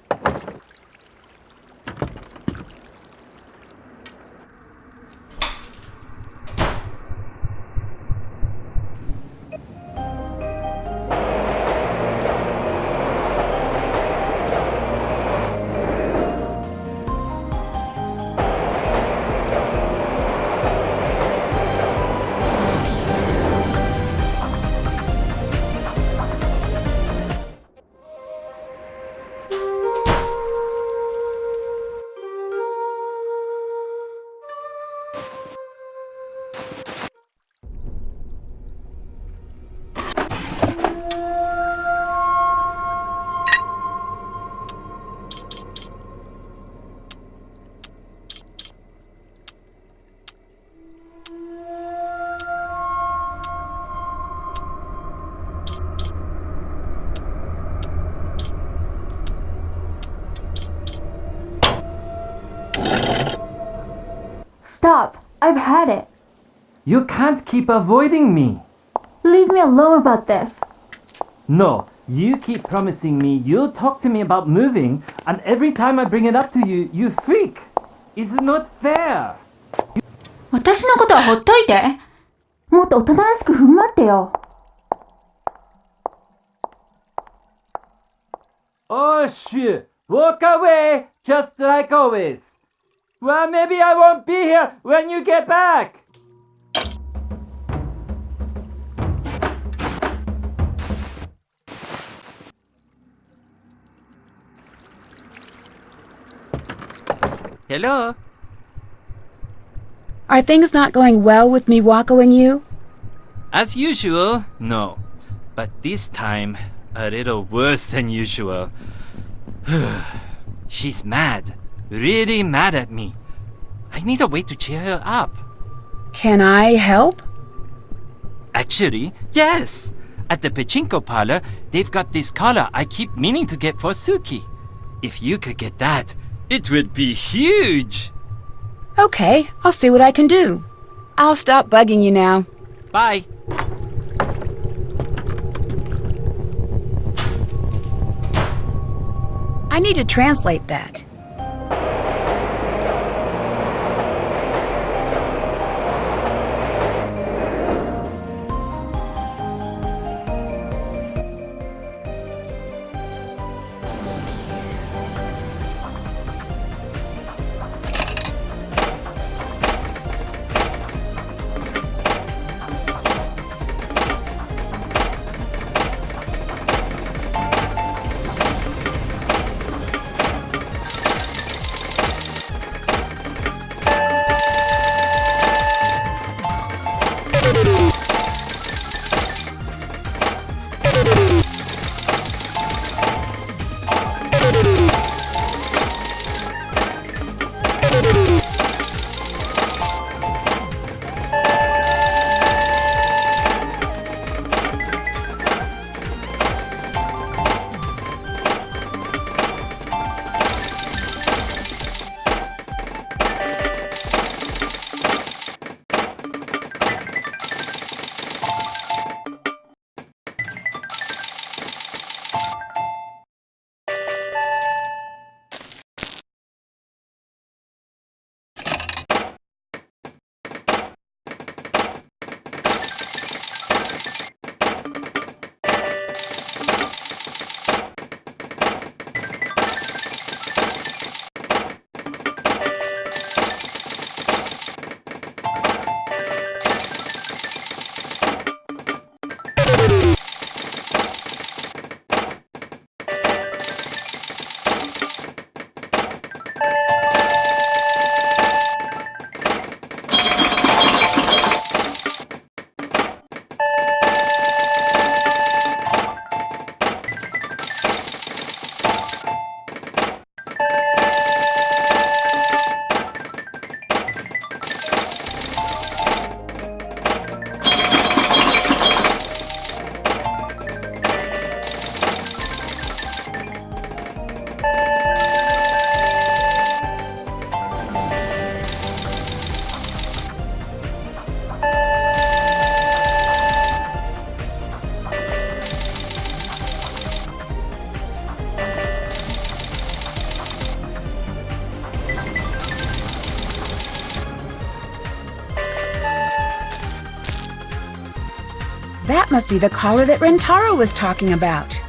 Stop. I've had it. You can't keep avoiding me. Leave me alone about this. No, you keep promising me you'll talk to me about moving, and every time I bring it up to you, you freak. It's not fair. 私のことはほっといて。もっと大人らしく振る舞ってよ。Oh shit! Walk away, just like always. Well, maybe I won't be here when you get back. Hello? Are things not going well with Miwako and you? As usual, no. But this time, a little worse than usual. She's mad. Really mad at me. I need a way to cheer her up. Can I help? Actually, yes. At the pachinko parlor, they've got this collar I keep meaning to get for Suki. If you could get that, it would be huge. Okay, I'll see what I can do. I'll stop bugging you now. Bye. I need to translate that. That must be the collar that Rentaro was talking about.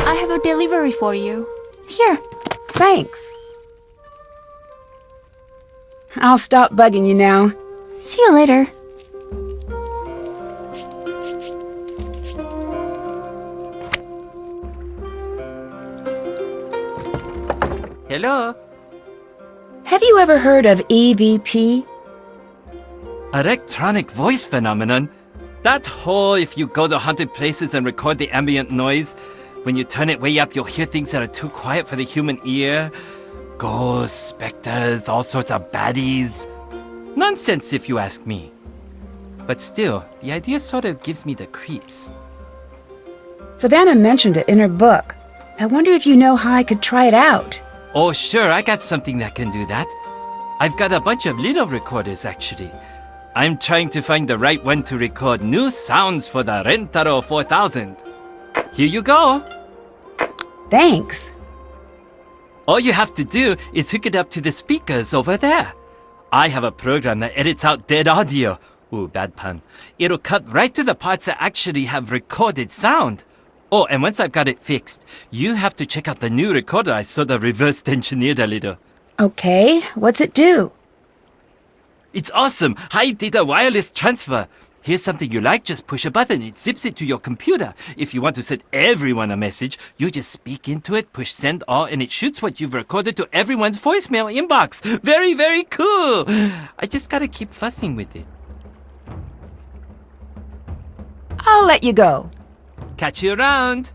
I have a delivery for you. Here. Thanks. I'll stop bugging you now. See you later. Hello? Have you ever heard of EVP? Electronic voice phenomenon? That whole if you go to haunted places and record the ambient noise, when you turn it way up, you'll hear things that are too quiet for the human ear. Ghosts, specters, all sorts of baddies. Nonsense if you ask me. But still, the idea sort of gives me the creeps. Savannah mentioned it in her book. I wonder if you know how I could try it out. Oh sure, I got something that can do that. I've got a bunch of little recorders actually. I'm trying to find the right one to record new sounds for the Rentaro 4000. Here you go. Thanks. All you have to do is hook it up to the speakers over there. I have a program that edits out dead audio. Ooh, bad pun. It'll cut right to the parts that actually have recorded sound. Oh, and once I've got it fixed, you have to check out the new recorder I sort of reverse engineered a little. Okay, what's it do? It's awesome! High data wireless transfer! Here's something you like, just push a button, it zips it to your computer. If you want to send everyone a message, you just speak into it, push send all, and it shoots what you've recorded to everyone's voicemail inbox. Very, very cool! I just gotta keep fussing with it. I'll let you go. Catch you around!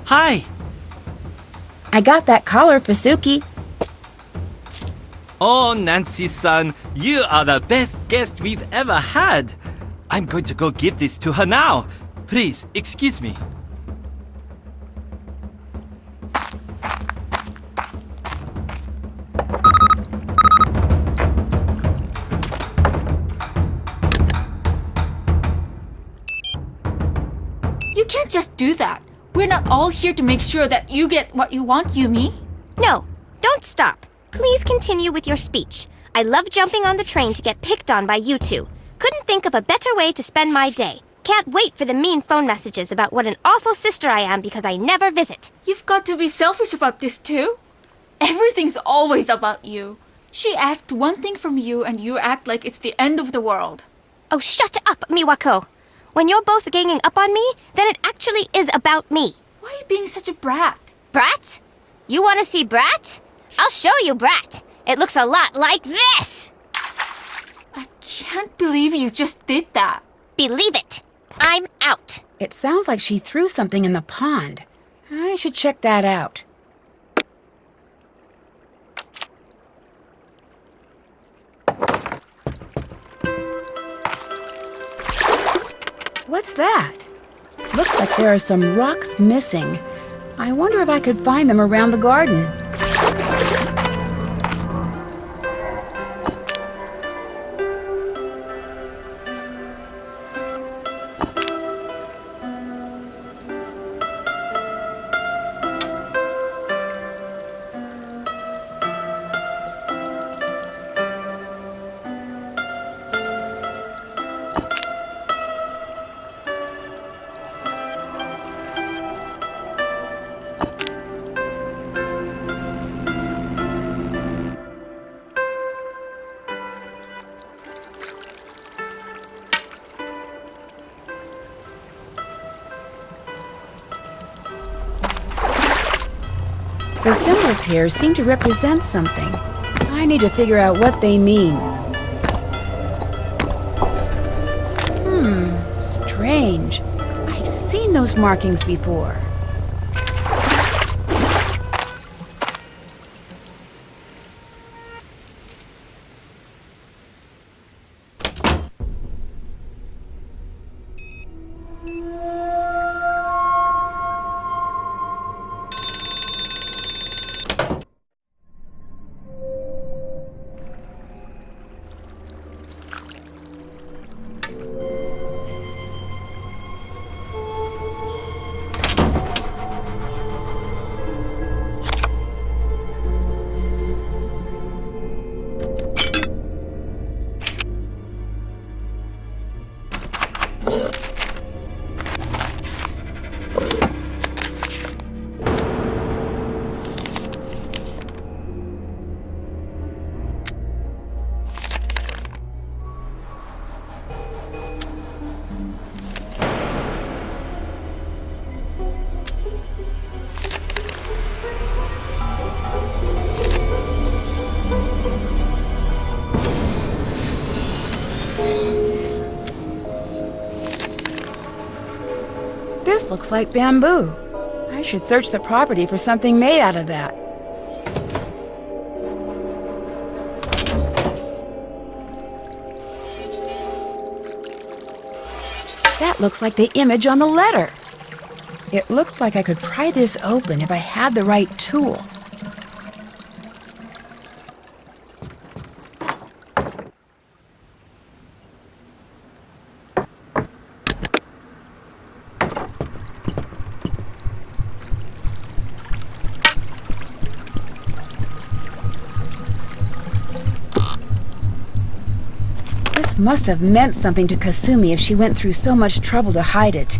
Hi! I got that collar for Suki. Oh, Nancy-san, you are the best guest we've ever had. I'm going to go give this to her now. Please, excuse me. You can't just do that. We're not all here to make sure that you get what you want, Yumi. No, don't stop. Please continue with your speech. I love jumping on the train to get picked on by you two. Couldn't think of a better way to spend my day. Can't wait for the mean phone messages about what an awful sister I am because I never visit. You've got to be selfish about this too. Everything's always about you. She asked one thing from you and you act like it's the end of the world. Oh, shut up, Miwako. When you're both ganging up on me, then it actually is about me. Why are you being such a brat? Brat? You want to see Brat? I'll show you Brat. It looks a lot like this. I can't believe you just did that. Believe it. I'm out. It sounds like she threw something in the pond. I should check that out. What's that? Looks like there are some rocks missing. I wonder if I could find them around the garden. The symbols here seem to represent something. I need to figure out what they mean. Strange. I've seen those markings before. This looks like bamboo. I should search the property for something made out of that. That looks like the image on the letter. It looks like I could pry this open if I had the right tool. This must have meant something to Kasumi if she went through so much trouble to hide it.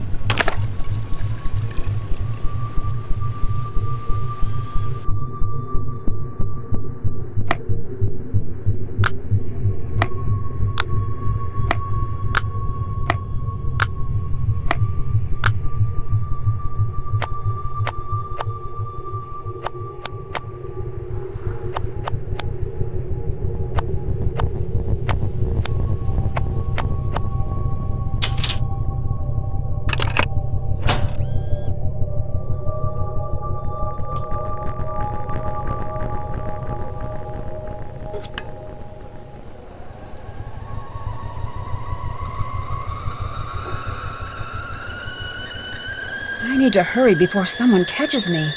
I need to hurry before someone catches me.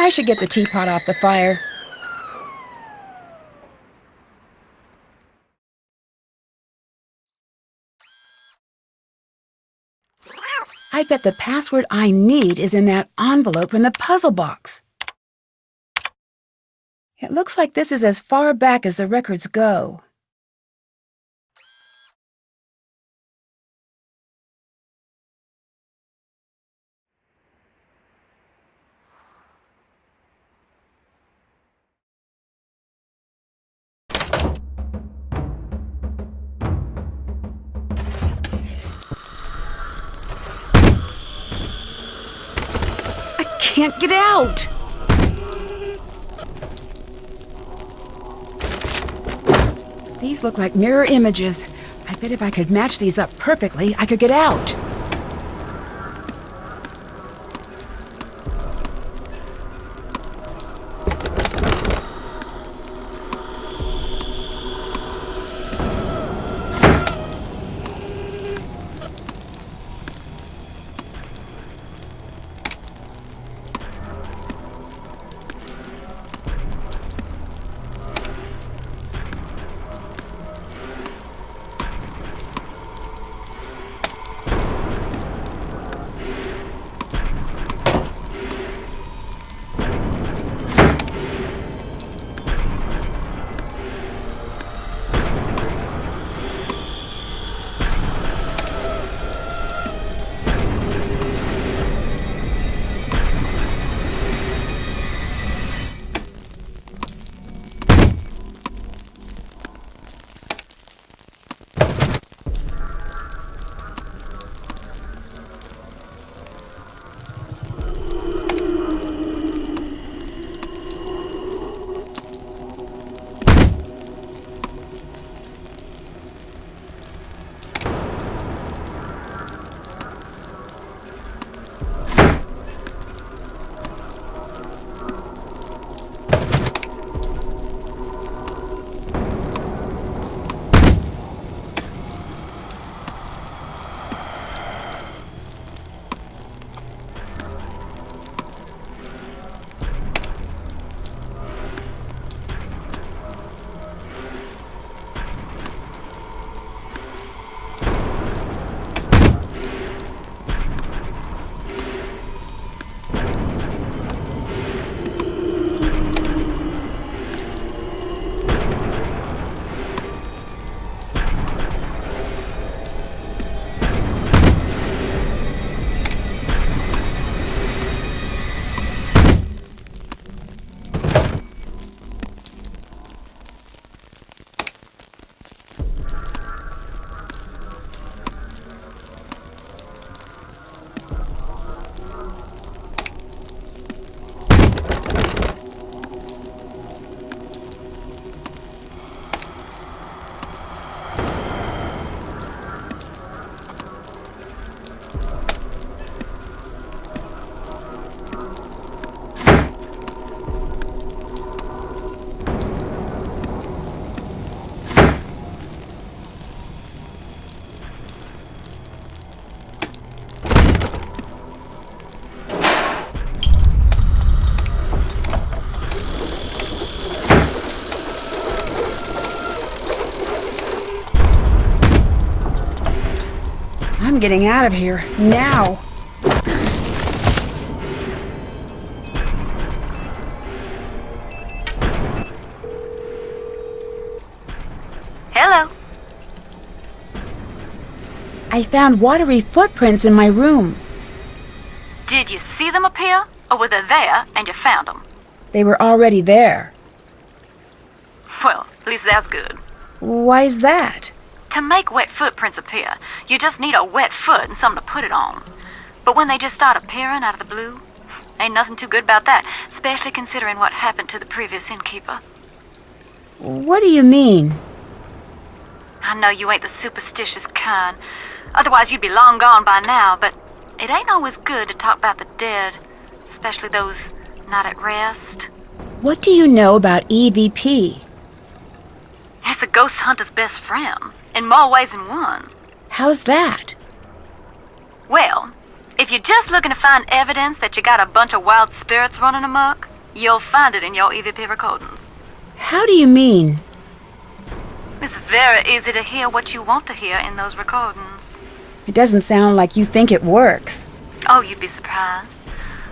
I should get the teapot off the fire. I bet the password I need is in that envelope in the puzzle box. It looks like this is as far back as the records go. I can't get out! These look like mirror images. I bet if I could match these up perfectly, I could get out. I'm getting out of here, now. Hello. I found watery footprints in my room. Did you see them appear, or were they there and you found them? They were already there. Well, at least that's good. Why's that? To make wet footprints appear, you just need a wet foot and something to put it on. But when they just start appearing out of the blue, ain't nothing too good about that, especially considering what happened to the previous innkeeper. What do you mean? I know you ain't the superstitious kind. Otherwise you'd be long gone by now, but it ain't always good to talk about the dead, especially those not at rest. What do you know about EVP? It's a ghost hunter's best friend, in more ways than one. How's that? Well, if you're just looking to find evidence that you got a bunch of wild spirits running amok, you'll find it in your EVP recordings. How do you mean? It's very easy to hear what you want to hear in those recordings. It doesn't sound like you think it works. Oh, you'd be surprised.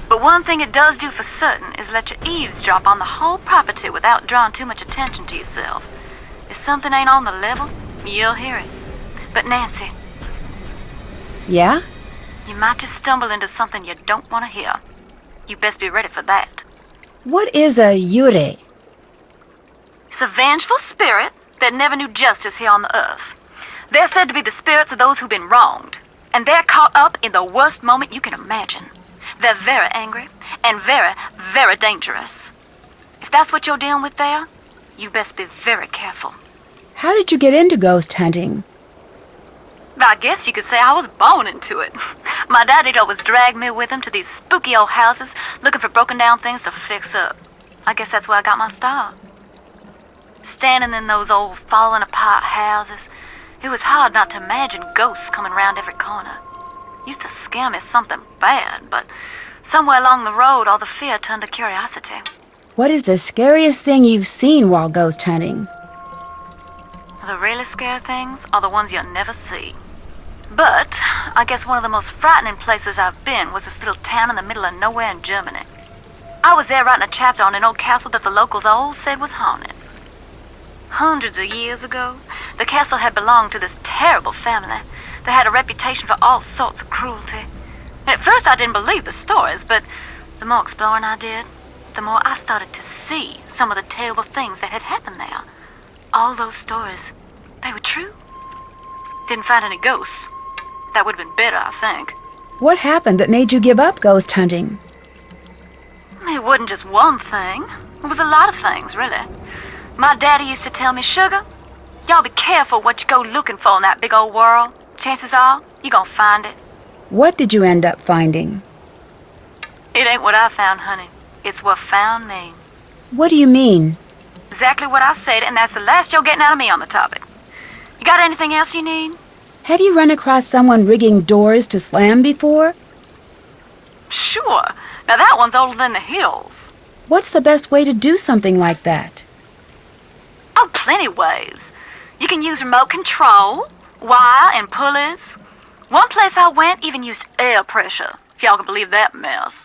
But one thing it does do for certain is let you eavesdrop on the whole property without drawing too much attention to yourself. If something ain't on the level, you'll hear it. But Nancy, Yeah? you might just stumble into something you don't want to hear. You best be ready for that. What is a yure? It's a vengeful spirit that never knew justice here on the earth. They're said to be the spirits of those who've been wronged, and they're caught up in the worst moment you can imagine. They're very angry and very, very dangerous. If that's what you're dealing with there, you best be very careful. How did you get into ghost hunting? I guess you could say I was born into it. My daddy'd always drag me with him to these spooky old houses looking for broken down things to fix up. I guess that's where I got my start. Standing in those old falling apart houses, it was hard not to imagine ghosts coming round every corner. Used to scare me something bad, but somewhere along the road all the fear turned to curiosity. What is the scariest thing you've seen while ghost hunting? The really scary things are the ones you'll never see. But I guess one of the most frightening places I've been was this little town in the middle of nowhere in Germany. I was there writing a chapter on an old castle that the locals all said was haunted. Hundreds of years ago, the castle had belonged to this terrible family that had a reputation for all sorts of cruelty. And at first I didn't believe the stories, but the more exploring I did, the more I started to see some of the terrible things that had happened there. All those stories, they were true. Didn't find any ghosts. That would have been better, I think. What happened that made you give up ghost hunting? It wasn't just one thing. It was a lot of things, really. My daddy used to tell me, Sugar, y'all be careful what you go looking for in that big old world. Chances are, you're gonna find it. What did you end up finding? It ain't what I found, honey. It's what found me. What do you mean? Exactly what I said, and that's the last you're getting out of me on the topic. You got anything else you need? Have you run across someone rigging doors to slam before? Sure. Now that one's older than the hills. What's the best way to do something like that? Oh, plenty ways. You can use remote control, wire, and pulleys. One place I went even used air pressure, if y'all can believe that mess.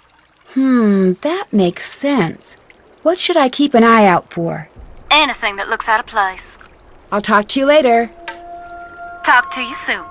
That makes sense. What should I keep an eye out for? Anything that looks out of place. I'll talk to you later. Talk to you soon.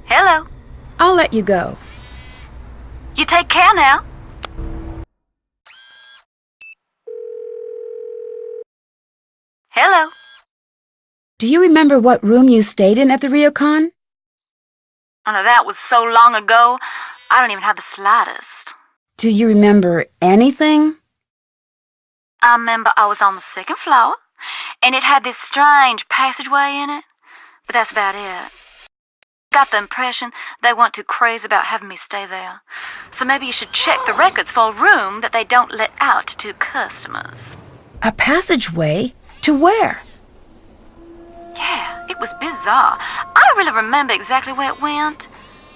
Hello. I'll let you go. You take care now. Hello. Do you remember what room you stayed in at the Ryokan? Oh, now that was so long ago, I don't even have the slightest. Do you remember anything? I remember I was on the second floor, and it had this strange passageway in it, but that's about it. Got the impression they weren't too crazy about having me stay there. So maybe you should check the records for a room that they don't let out to customers. A passageway? To where? Yeah, it was bizarre. I don't really remember exactly where it went.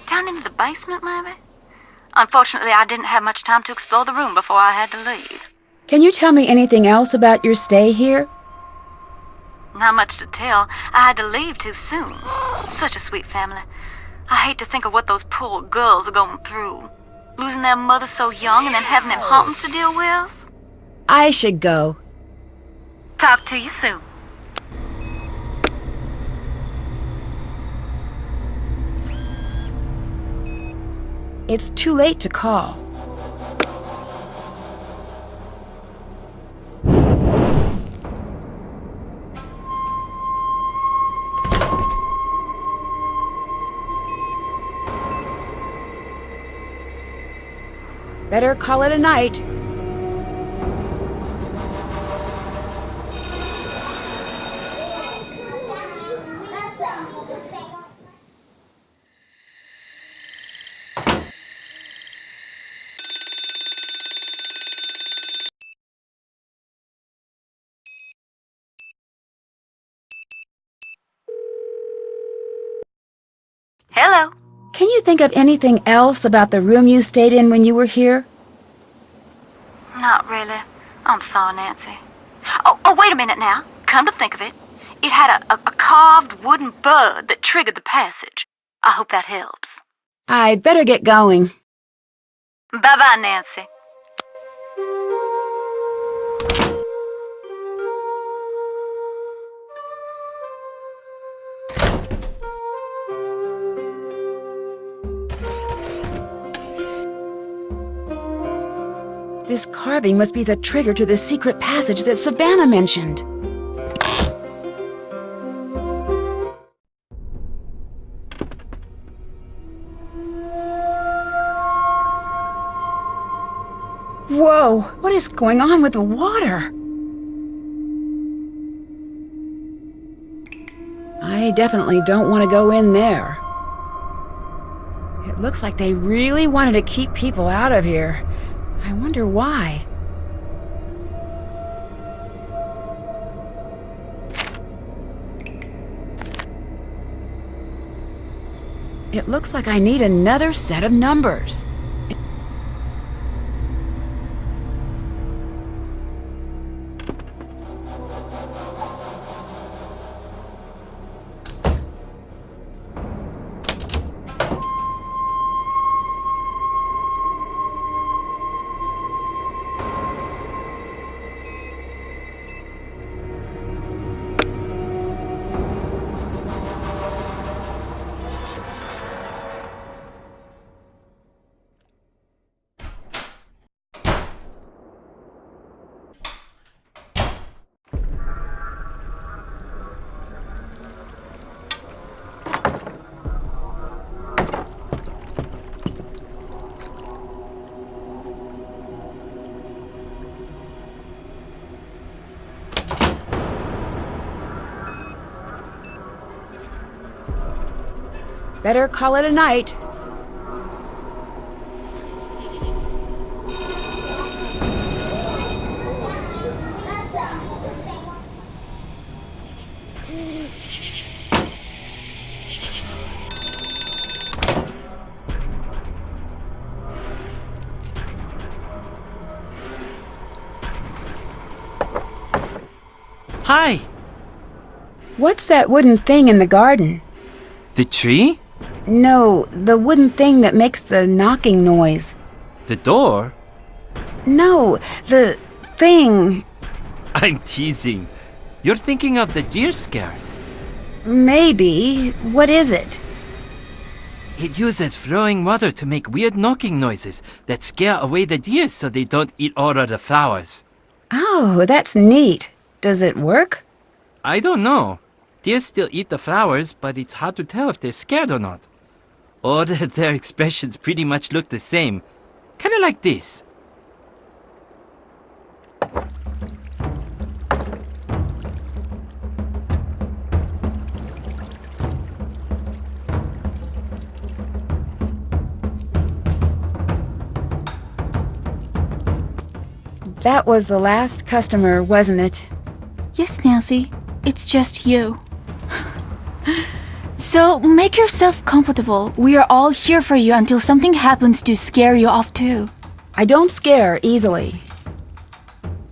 Down into the basement, maybe? Unfortunately, I didn't have much time to explore the room before I had to leave. Can you tell me anything else about your stay here? Not much to tell. I had to leave too soon. Such a sweet family. I hate to think of what those poor girls are going through. Losing their mother so young and then having them hauntings to deal with. I should go. Talk to you soon. It's too late to call. Better call it a night. Hello. Can you think of anything else about the room you stayed in when you were here? Not really. I'm sorry, Nancy. Oh, wait a minute now. Come to think of it, it had a carved wooden bird that triggered the passage. I hope that helps. I'd better get going. Bye-bye, Nancy. This carving must be the trigger to the secret passage that Savannah mentioned. Whoa! What is going on with the water? I definitely don't want to go in there. It looks like they really wanted to keep people out of here. I wonder why. It looks like I need another set of numbers. Better call it a night. Hi! What's that wooden thing in the garden? The tree? No, the wooden thing that makes the knocking noise. The door? No, the thing. I'm teasing. You're thinking of the deer scare. Maybe. What is it? It uses flowing water to make weird knocking noises that scare away the deer so they don't eat all of the flowers. Oh, that's neat. Does it work? I don't know. Deer still eat the flowers, but it's hard to tell if they're scared or not. All their expressions pretty much look the same. Kind of like this. That was the last customer, wasn't it? Yes, Nancy. It's just you. So, make yourself comfortable. We are all here for you until something happens to scare you off too. I don't scare easily.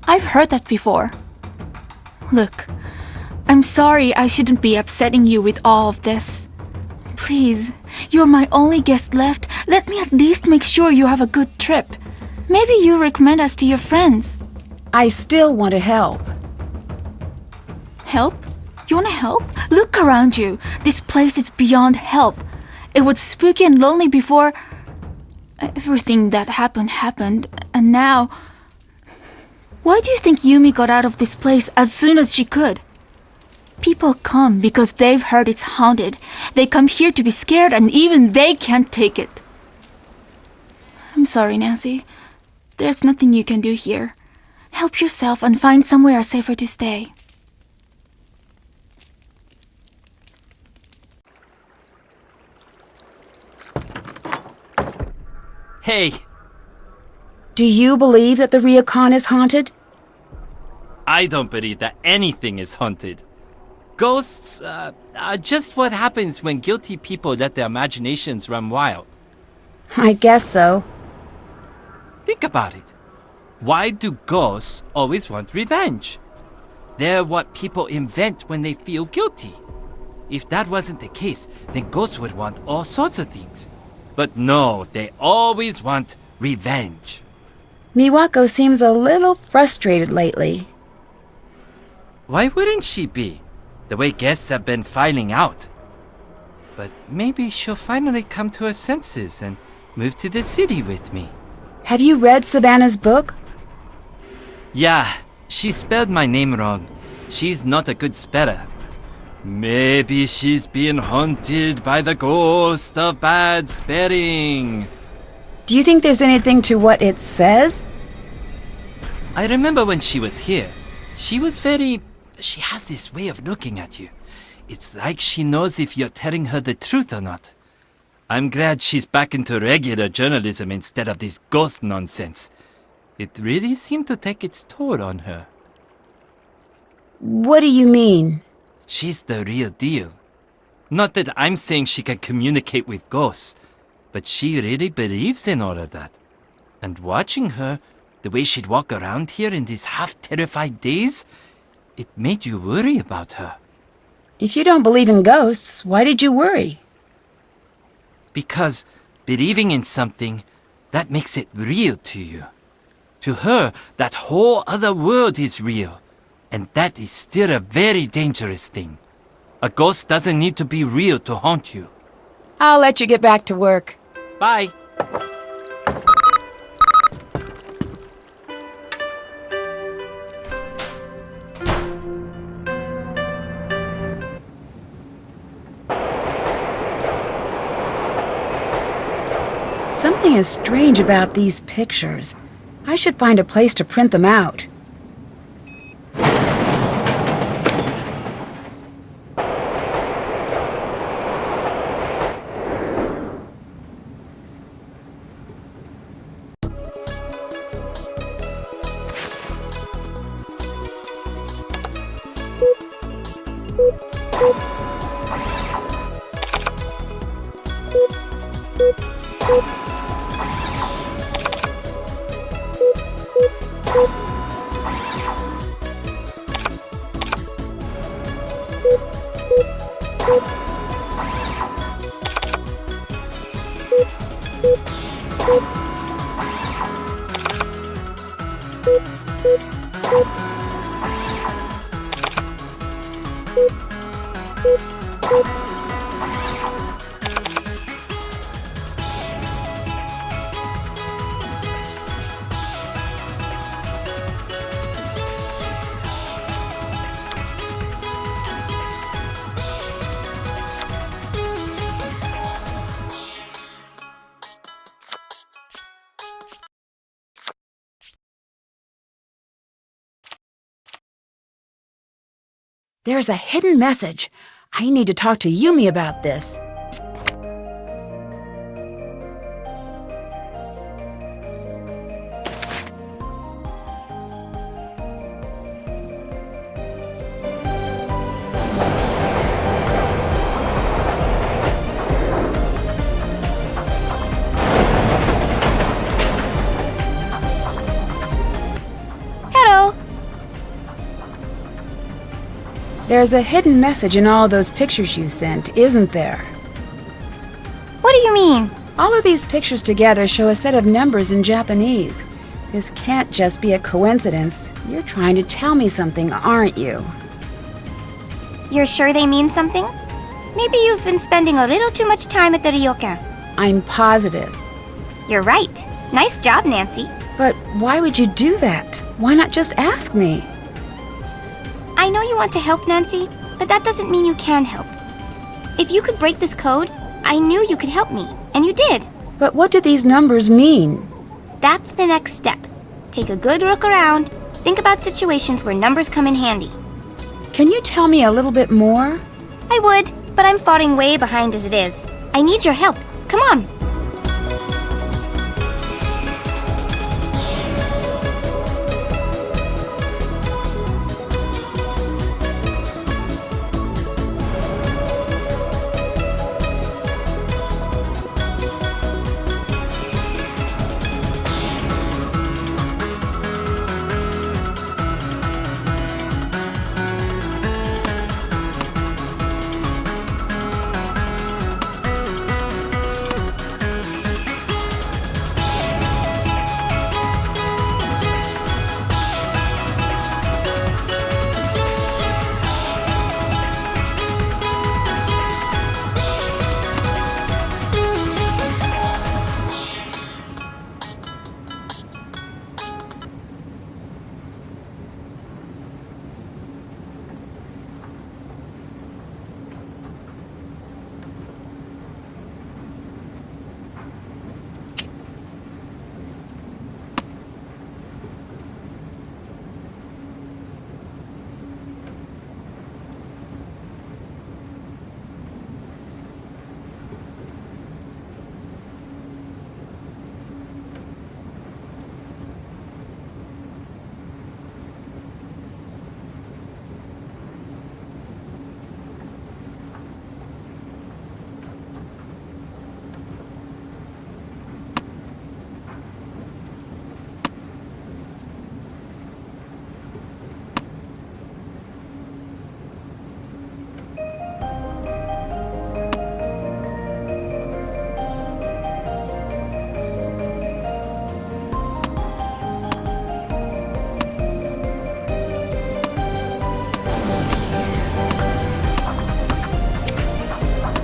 I've heard that before. Look, I'm sorry I shouldn't be upsetting you with all of this. Please, you're my only guest left. Let me at least make sure you have a good trip. Maybe you recommend us to your friends. I still want to help. Help? You want to help? Look around you. This place is beyond help. It was spooky and lonely before everything that happened, and now... Why do you think Yumi got out of this place as soon as she could? People come because they've heard it's haunted. They come here to be scared, and even they can't take it. I'm sorry, Nancy. There's nothing you can do here. Help yourself and find somewhere safer to stay. Hey, Do you believe that the ryokan is haunted? I don't believe that anything is haunted. Ghosts are just what happens when guilty people let their imaginations run wild. I guess so. Think about it. Why do ghosts always want revenge? They're what people invent when they feel guilty. If that wasn't the case, then ghosts would want all sorts of things. But no, they always want revenge. Miwako seems a little frustrated lately. Why wouldn't she be? The way guests have been filing out. But maybe she'll finally come to her senses and move to the city with me. Have you read Savannah's book? Yeah, she spelled my name wrong. She's not a good speller. Maybe she's being haunted by the ghost of bad spelling. Do you think there's anything to what it says? I remember when she was here. She has this way of looking at you. It's like she knows if you're telling her the truth or not. I'm glad she's back into regular journalism instead of this ghost nonsense. It really seemed to take its toll on her. What do you mean? She's the real deal. Not that I'm saying she can communicate with ghosts, but she really believes in all of that. And watching her, the way she'd walk around here in these half-terrified days, it made you worry about her. If you don't believe in ghosts, why did you worry? Because believing in something, that makes it real to you. To her, that whole other world is real. And that is still a very dangerous thing. A ghost doesn't need to be real to haunt you. I'll let you get back to work. Bye. Something is strange about these pictures. I should find a place to print them out. There's a hidden message. I need to talk to Yumi about this. There's a hidden message in all those pictures you sent, isn't there? What do you mean? All of these pictures together show a set of numbers in Japanese. This can't just be a coincidence. You're trying to tell me something, aren't you? You're sure they mean something? Maybe you've been spending a little too much time at the ryokan. I'm positive. You're right. Nice job, Nancy. But why would you do that? Why not just ask me? I know you want to help, Nancy, but that doesn't mean you can help. If you could break this code, I knew you could help me, and you did. But what do these numbers mean? That's the next step. Take a good look around. Think about situations where numbers come in handy. Can you tell me a little bit more? I would, but I'm falling way behind as it is. I need your help. Come on.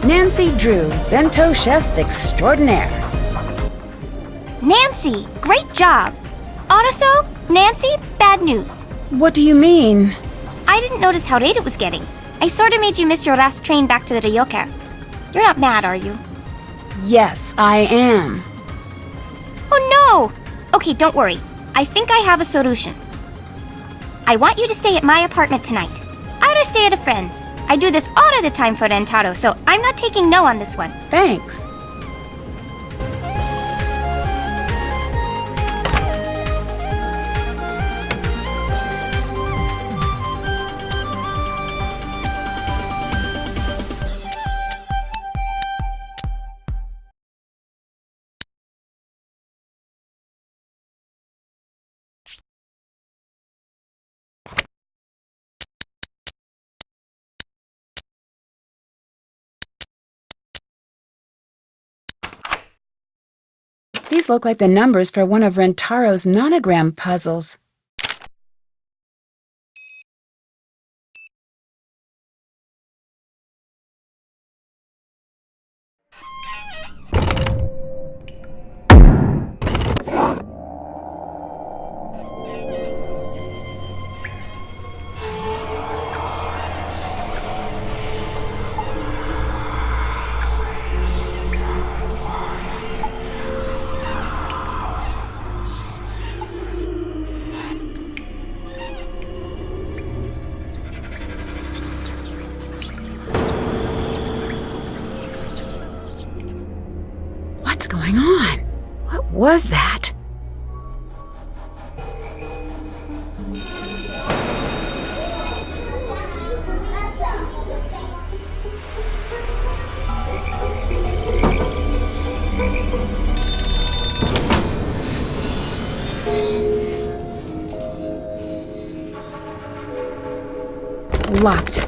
Nancy Drew, Bento Chef Extraordinaire. Nancy, great job. Also, Nancy, bad news. What do you mean? I didn't notice how late it was getting. I sort of made you miss your last train back to the ryokan. You're not mad, are you? Yes, I am. Oh no! Okay, don't worry. I think I have a solution. I want you to stay at my apartment tonight. I'll stay at a friend's. I do this all of the time for Rentaro, so I'm not taking no on this one. Thanks. These look like the numbers for one of Rentaro's nonogram puzzles. What's going on? What was that? Locked.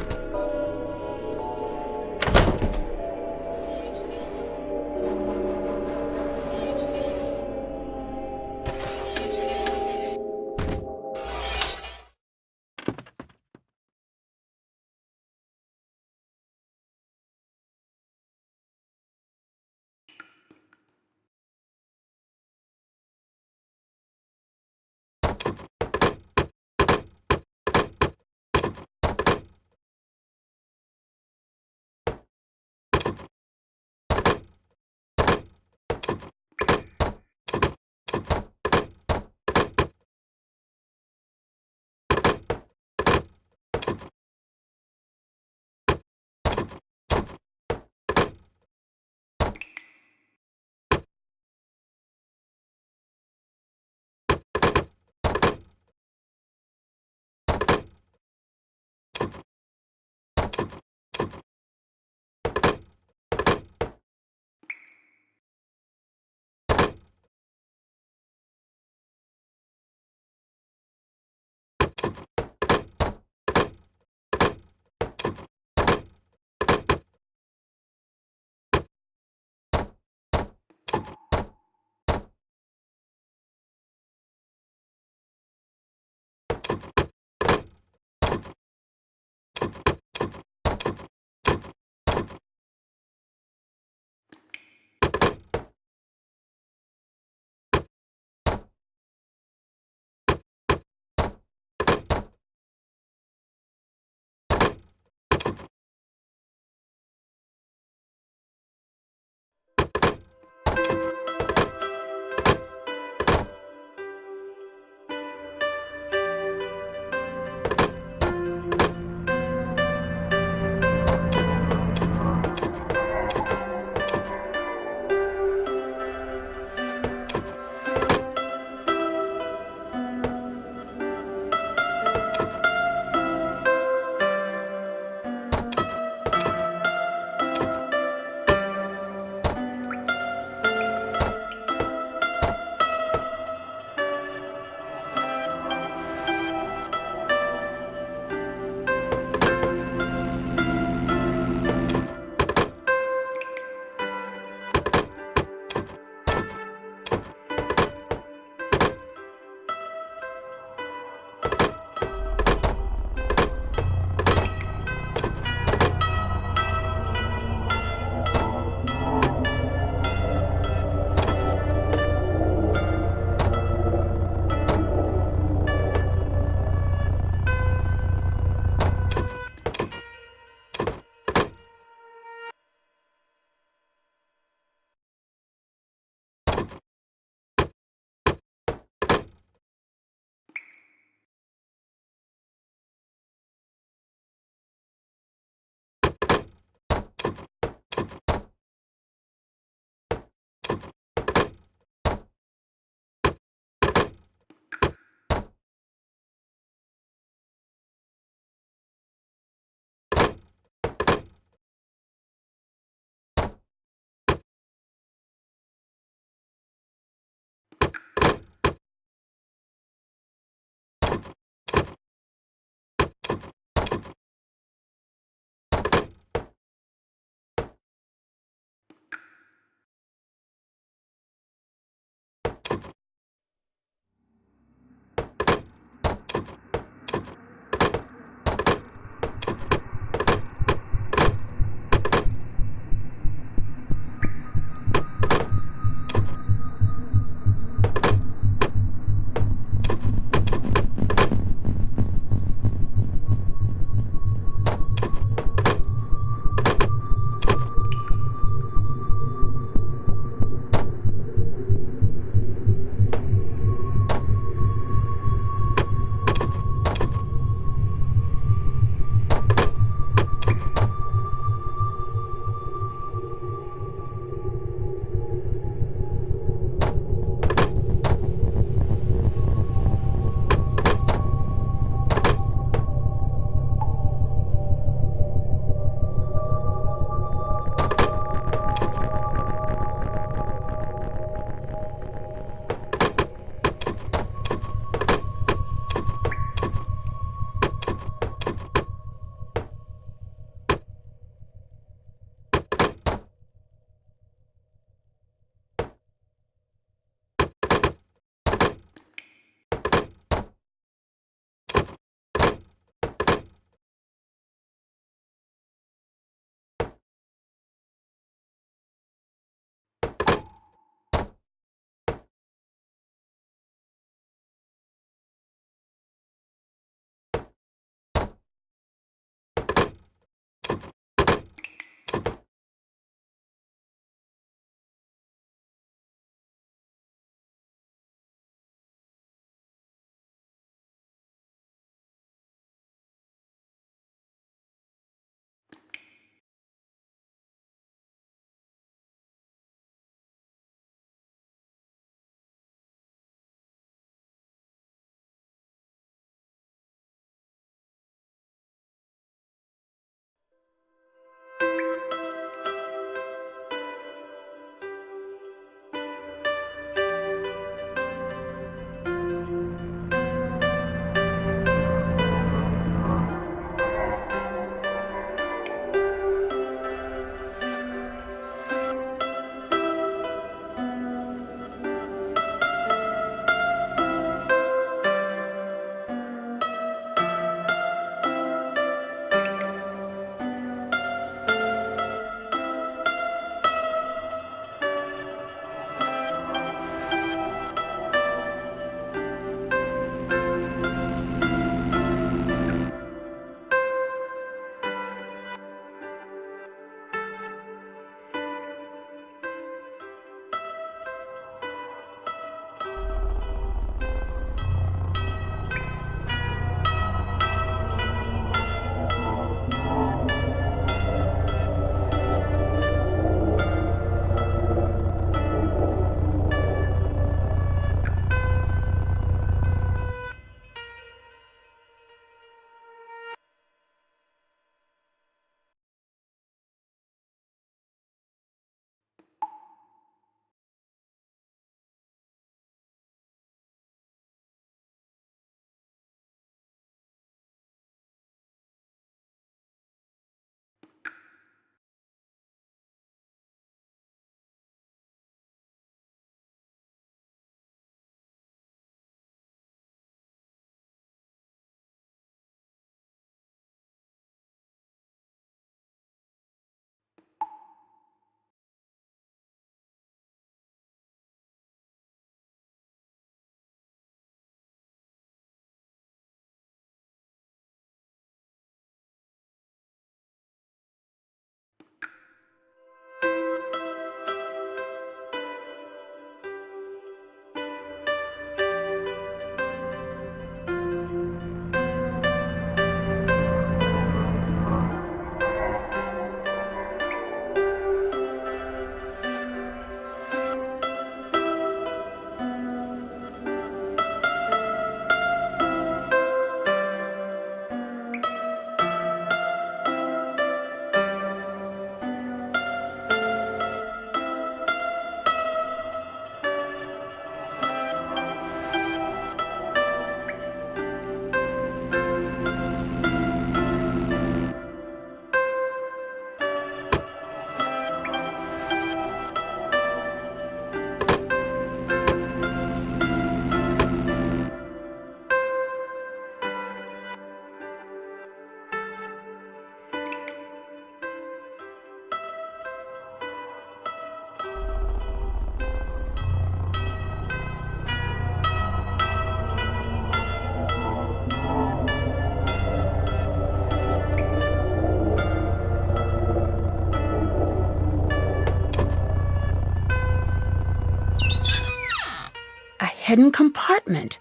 hidden compartment.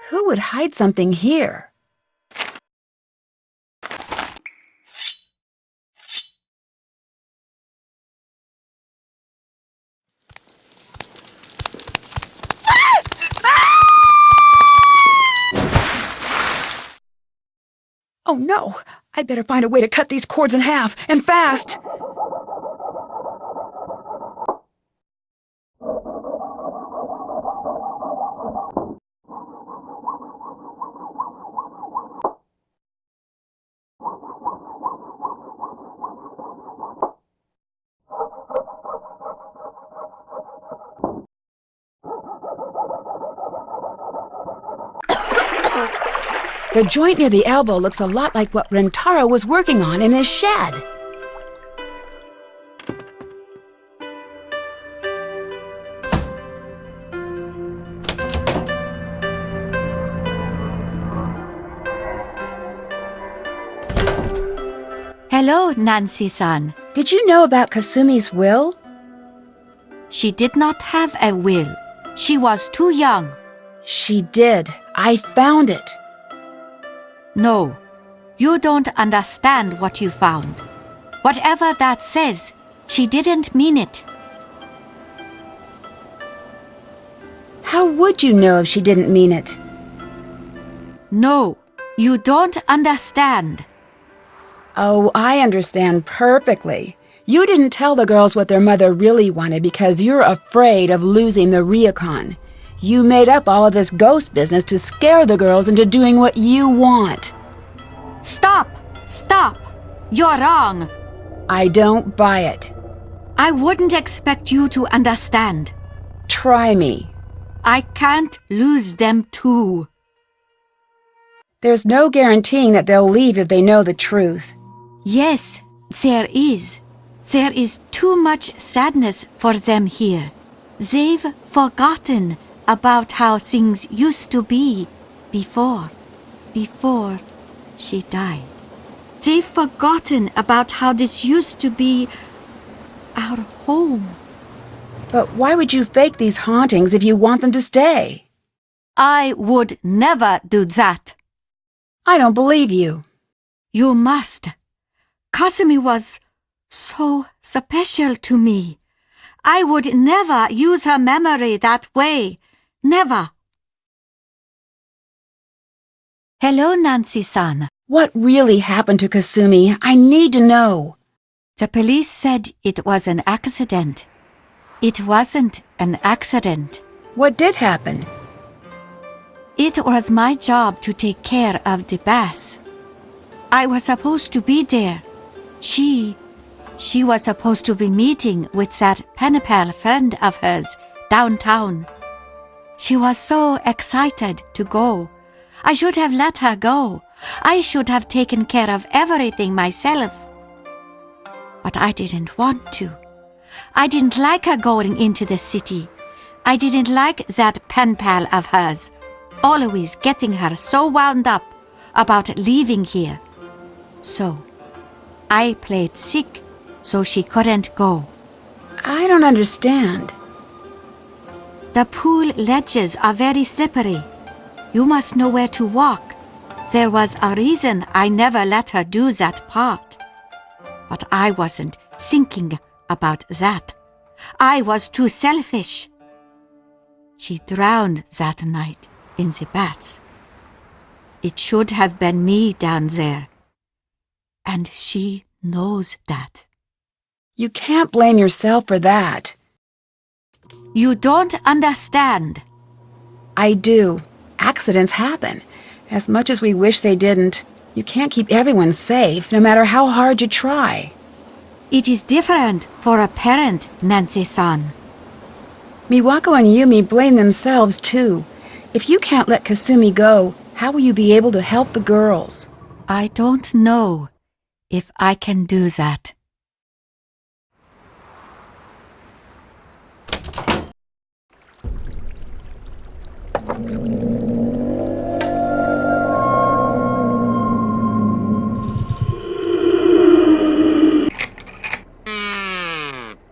Who would hide something here? Oh no! I better find a way to cut these cords in half, and fast! The joint near the elbow looks a lot like what Rentaro was working on in his shed. Hello, Nancy-san. Did you know about Kasumi's will? She did not have a will. She was too young. She did. I found it. No, you don't understand what you found. Whatever that says, she didn't mean it. How would you know if she didn't mean it? No, you don't understand. Oh, I understand perfectly. You didn't tell the girls what their mother really wanted because you're afraid of losing the Ryukon. You made up all of this ghost business to scare the girls into doing what you want. Stop! Stop! You're wrong. I don't buy it. I wouldn't expect you to understand. Try me. I can't lose them too. There's no guaranteeing that they'll leave if they know the truth. Yes, there is. There is too much sadness for them here. They've forgotten about how things used to be before she died. They've forgotten about how this used to be our home. But why would you fake these hauntings if you want them to stay? I would never do that. I don't believe you. You must. Kasumi was so special to me. I would never use her memory that way. Never. Hello, Nancy-san. What really happened to Kasumi? I need to know. The police said it was an accident. It wasn't an accident. What did happen? It was my job to take care of the bass. I was supposed to be there. She was supposed to be meeting with that pen pal friend of hers downtown. She was so excited to go. I should have let her go. I should have taken care of everything myself. But I didn't want to. I didn't like her going into the city. I didn't like that pen pal of hers, always getting her so wound up about leaving here. So, I played sick so she couldn't go. I don't understand. The pool ledges are very slippery. You must know where to walk. There was a reason I never let her do that part. But I wasn't thinking about that. I was too selfish. She drowned that night in the baths. It should have been me down there. And she knows that. You can't blame yourself for that. You don't understand. I do. Accidents happen. As much as we wish they didn't, you can't keep everyone safe, no matter how hard you try. It is different for a parent, Nancy-san. Miwako and Yumi blame themselves, too. If you can't let Kasumi go, how will you be able to help the girls? I don't know if I can do that.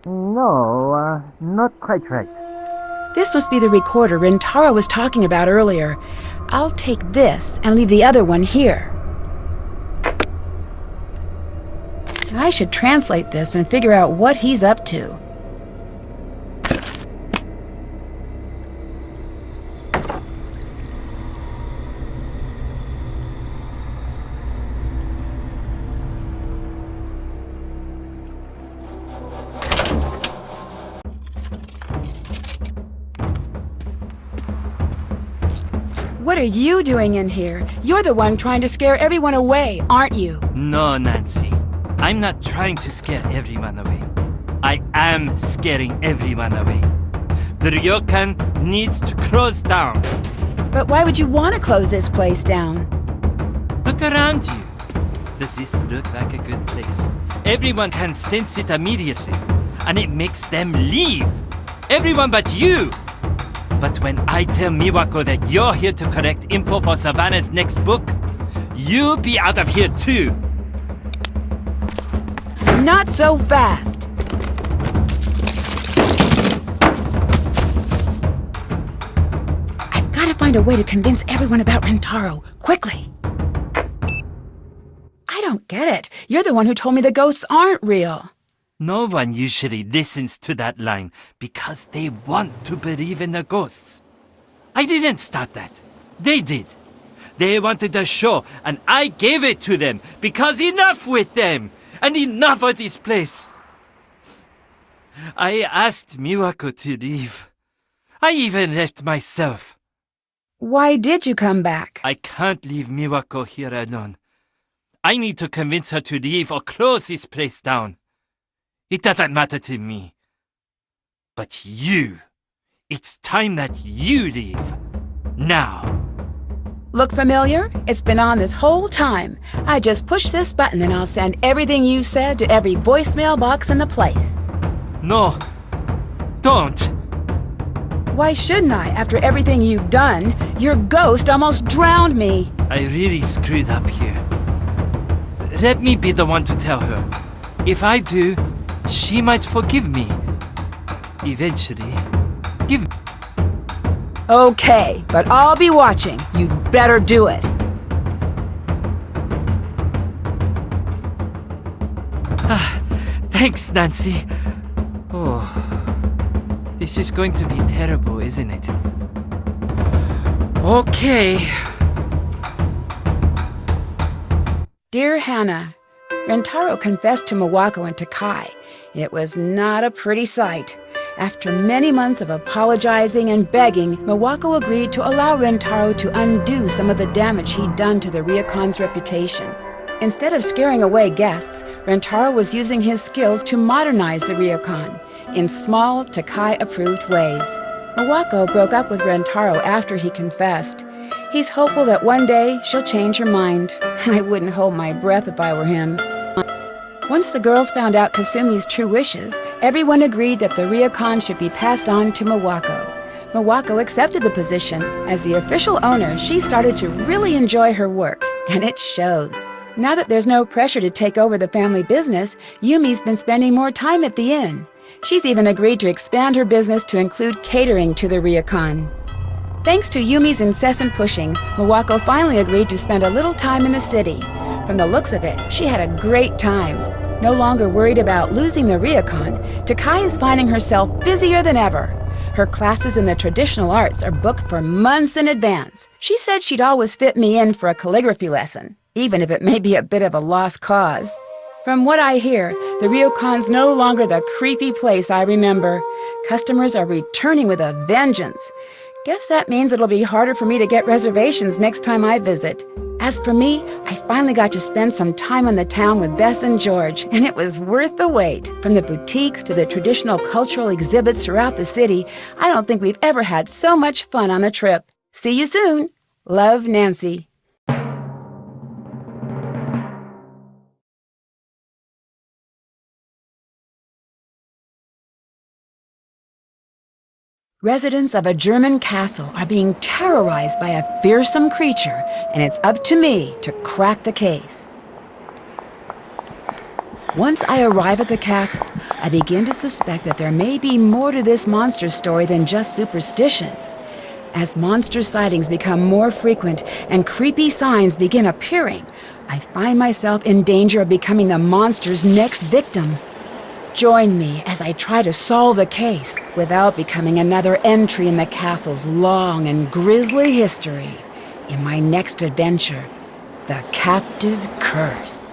No, not quite right. This must be the recorder Rintaro was talking about earlier. I'll take this and leave the other one here. I should translate this and figure out what he's up to. What are you doing in here? You're the one trying to scare everyone away, aren't you? No, Nancy. I'm not trying to scare everyone away. I am scaring everyone away. The ryokan needs to close down. But why would you want to close this place down? Look around you. Does this look like a good place? Everyone can sense it immediately, and it makes them leave. Everyone but you. But when I tell Miwako that you're here to collect info for Savannah's next book, you'll be out of here too. Not so fast. I've got to find a way to convince everyone about Rintaro, quickly. I don't get it. You're the one who told me the ghosts aren't real. No one usually listens to that line because they want to believe in the ghosts. I didn't start that. They did. They wanted a show, and I gave it to them because enough with them, and enough of this place. I asked Miwako to leave. I even left myself. Why did you come back? I can't leave Miwako here alone. I need to convince her to leave or close this place down. It doesn't matter to me. But you, it's time that you leave. Now. Look familiar? It's been on this whole time. I just push this button and I'll send everything you said to every voicemail box in the place. No, don't. Why shouldn't I? After everything you've done, your ghost almost drowned me. I really screwed up here. Let me be the one to tell her. If I do, she might forgive me. Eventually. Give me. Okay, but I'll be watching. You'd better do it. Thanks, Nancy. Oh, this is going to be terrible, isn't it? Okay. Dear Hannah, Rintaro confessed to Miwako and Takai. It was not a pretty sight. After many months of apologizing and begging, Miwako agreed to allow Rintaro to undo some of the damage he'd done to the ryokan's reputation. Instead of scaring away guests, Rintaro was using his skills to modernize the ryokan in small, Takai-approved ways. Miwako broke up with Rintaro after he confessed. He's hopeful that one day she'll change her mind. I wouldn't hold my breath if I were him. Once the girls found out Kasumi's true wishes, everyone agreed that the ryokan should be passed on to Miwako. Miwako accepted the position. As the official owner, she started to really enjoy her work, and it shows. Now that there's no pressure to take over the family business, Yumi's been spending more time at the inn. She's even agreed to expand her business to include catering to the ryokan. Thanks to Yumi's incessant pushing, Miwako finally agreed to spend a little time in the city. From the looks of it, she had a great time. No longer worried about losing the ryokan, Takai is finding herself busier than ever. Her classes in the traditional arts are booked for months in advance. She said she'd always fit me in for a calligraphy lesson, even if it may be a bit of a lost cause. From what I hear, the ryokan's no longer the creepy place I remember. Customers are returning with a vengeance. Guess that means it'll be harder for me to get reservations next time I visit. As for me, I finally got to spend some time in the town with Bess and George, and it was worth the wait. From the boutiques to the traditional cultural exhibits throughout the city, I don't think we've ever had so much fun on a trip. See you soon. Love, Nancy. Residents of a German castle are being terrorized by a fearsome creature, and it's up to me to crack the case. Once I arrive at the castle, I begin to suspect that there may be more to this monster story than just superstition. As monster sightings become more frequent and creepy signs begin appearing, I find myself in danger of becoming the monster's next victim. Join me as I try to solve the case without becoming another entry in the castle's long and grisly history. In my next adventure, The Captive Curse.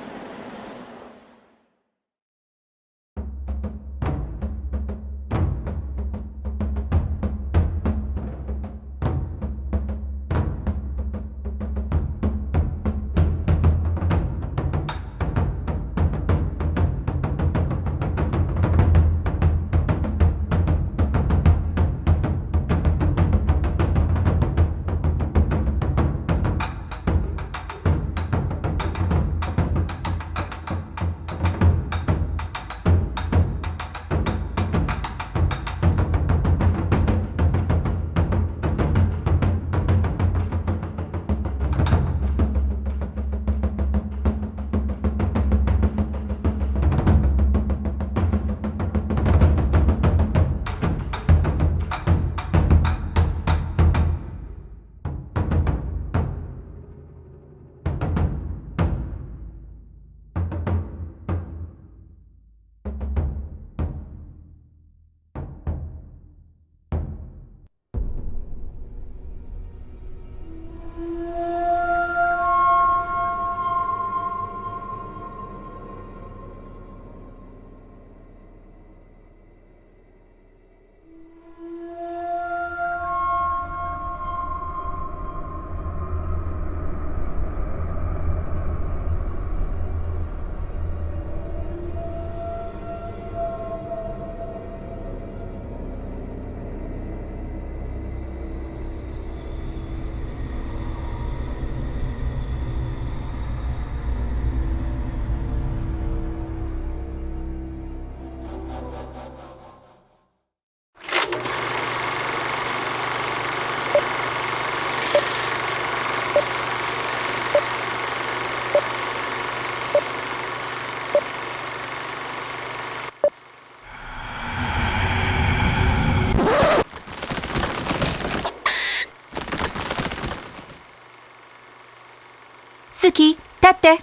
Suki, 立って。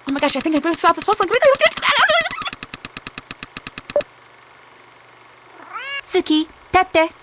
Oh my gosh, I think I better stop this. Suki, 立って。